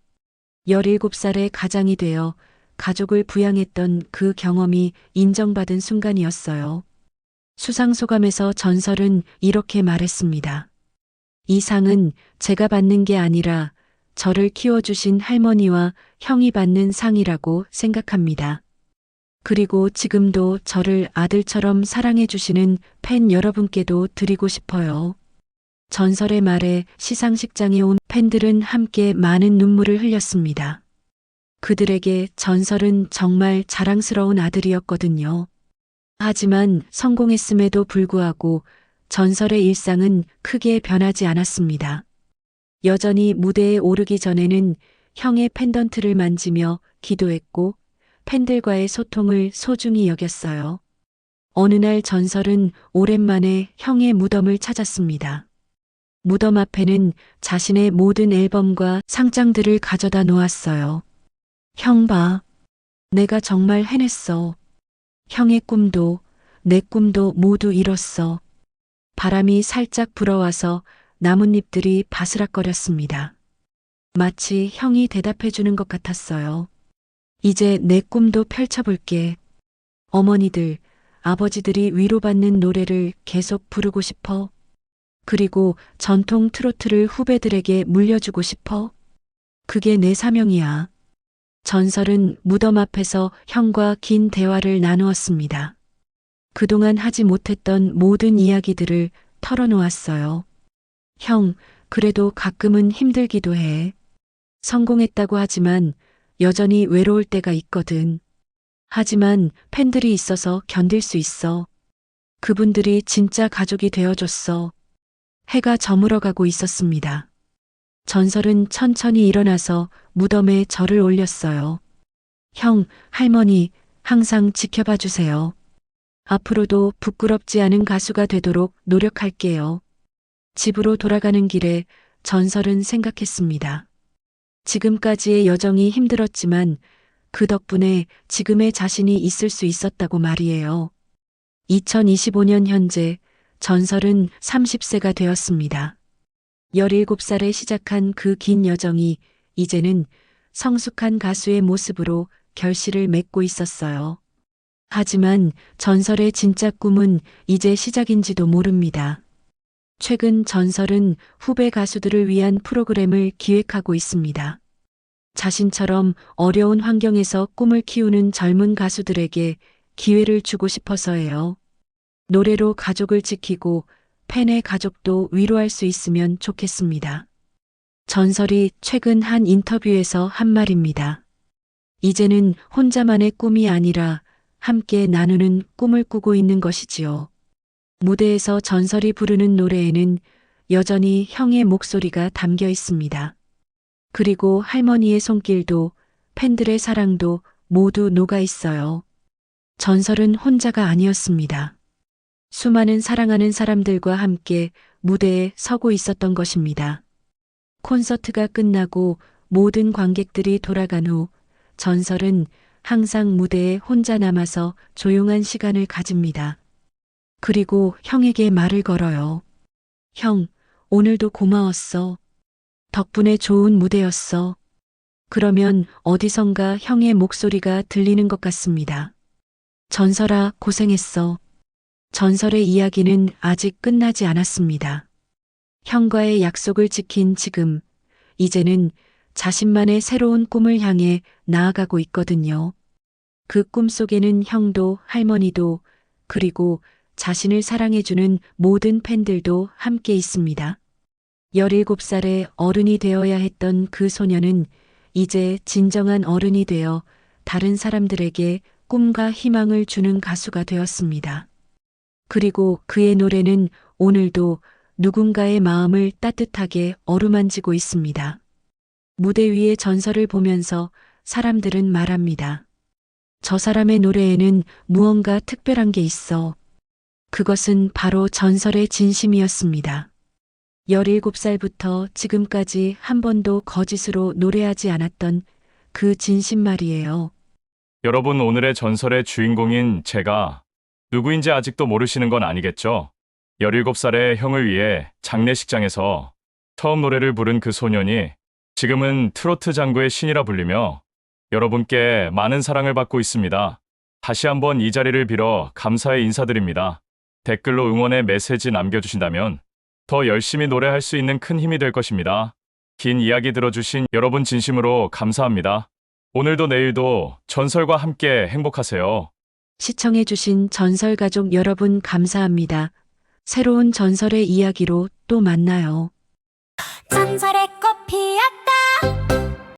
S2: 17살의 가장이 되어 가족을 부양했던 그 경험이 인정받은 순간이었어요. 수상 소감에서 전설은 이렇게 말했습니다. 이 상은 제가 받는 게 아니라 저를 키워주신 할머니와 형이 받는 상이라고 생각합니다. 그리고 지금도 저를 아들처럼 사랑해주시는 팬 여러분께도 드리고 싶어요. 전설의 말에 시상식장에 온 팬들은 함께 많은 눈물을 흘렸습니다. 그들에게 전설은 정말 자랑스러운 아들이었거든요. 하지만 성공했음에도 불구하고 전설의 일상은 크게 변하지 않았습니다. 여전히 무대에 오르기 전에는 형의 펜던트를 만지며 기도했고 팬들과의 소통을 소중히 여겼어요. 어느 날 전설은 오랜만에 형의 무덤을 찾았습니다. 무덤 앞에는 자신의 모든 앨범과 상장들을 가져다 놓았어요. 형 봐. 내가 정말 해냈어. 형의 꿈도 내 꿈도 모두 이뤘어. 바람이 살짝 불어와서 나뭇잎들이 바스락거렸습니다. 마치 형이 대답해 주는 것 같았어요. 이제 내 꿈도 펼쳐볼게. 어머니들, 아버지들이 위로받는 노래를 계속 부르고 싶어. 그리고 전통 트로트를 후배들에게 물려주고 싶어. 그게 내 사명이야. 전설은 무덤 앞에서 형과 긴 대화를 나누었습니다. 그동안 하지 못했던 모든 이야기들을 털어놓았어요. 형, 그래도 가끔은 힘들기도 해. 성공했다고 하지만 여전히 외로울 때가 있거든. 하지만 팬들이 있어서 견딜 수 있어. 그분들이 진짜 가족이 되어줬어. 해가 저물어가고 있었습니다. 전설은 천천히 일어나서 무덤에 절을 올렸어요. 형, 할머니, 항상 지켜봐 주세요. 앞으로도 부끄럽지 않은 가수가 되도록 노력할게요. 집으로 돌아가는 길에 전설은 생각했습니다. 지금까지의 여정이 힘들었지만 그 덕분에 지금의 자신이 있을 수 있었다고 말이에요. 2025년 현재 전설은 30세가 되었습니다. 17살에 시작한 그 긴 여정이 이제는 성숙한 가수의 모습으로 결실을 맺고 있었어요. 하지만 전설의 진짜 꿈은 이제 시작인지도 모릅니다. 최근 전설은 후배 가수들을 위한 프로그램을 기획하고 있습니다. 자신처럼 어려운 환경에서 꿈을 키우는 젊은 가수들에게 기회를 주고 싶어서예요. 노래로 가족을 지키고 팬의 가족도 위로할 수 있으면 좋겠습니다. 전설이 최근 한 인터뷰에서 한 말입니다. 이제는 혼자만의 꿈이 아니라 함께 나누는 꿈을 꾸고 있는 것이지요. 무대에서 전설이 부르는 노래에는 여전히 형의 목소리가 담겨 있습니다. 그리고 할머니의 손길도 팬들의 사랑도 모두 녹아 있어요. 전설은 혼자가 아니었습니다. 수많은 사랑하는 사람들과 함께 무대에 서고 있었던 것입니다. 콘서트가 끝나고 모든 관객들이 돌아간 후 전설은 항상 무대에 혼자 남아서 조용한 시간을 가집니다. 그리고 형에게 말을 걸어요. 형, 오늘도 고마웠어. 덕분에 좋은 무대였어. 그러면 어디선가 형의 목소리가 들리는 것 같습니다. 전설아, 고생했어. 전설의 이야기는 아직 끝나지 않았습니다. 형과의 약속을 지킨 지금, 이제는 자신만의 새로운 꿈을 향해 나아가고 있거든요. 그 꿈 속에는 형도 할머니도 그리고 자신을 사랑해주는 모든 팬들도 함께 있습니다. 17살의 어른이 되어야 했던 그 소녀는 이제 진정한 어른이 되어 다른 사람들에게 꿈과 희망을 주는 가수가 되었습니다. 그리고 그의 노래는 오늘도 누군가의 마음을 따뜻하게 어루만지고 있습니다. 무대 위의 전설을 보면서 사람들은 말합니다. 저 사람의 노래에는 무언가 특별한 게 있어. 그것은 바로 전설의 진심이었습니다. 17살부터 지금까지 한 번도 거짓으로 노래하지 않았던 그 진심 말이에요.
S3: 여러분, 오늘의 전설의 주인공인 제가 누구인지 아직도 모르시는 건 아니겠죠? 17살의 형을 위해 장례식장에서 처음 노래를 부른 그 소년이 지금은 트로트 장구의 신이라 불리며 여러분께 많은 사랑을 받고 있습니다. 다시 한번 이 자리를 빌어 감사의 인사드립니다. 댓글로 응원의 메시지 남겨주신다면 더 열심히 노래할 수 있는 큰 힘이 될 것입니다. 긴 이야기 들어주신 여러분 진심으로 감사합니다. 오늘도 내일도 전설과 함께 행복하세요.
S2: 시청해주신 전설 가족 여러분 감사합니다. 새로운 전설의 이야기로 또 만나요.
S4: 전설의 꽃 피었다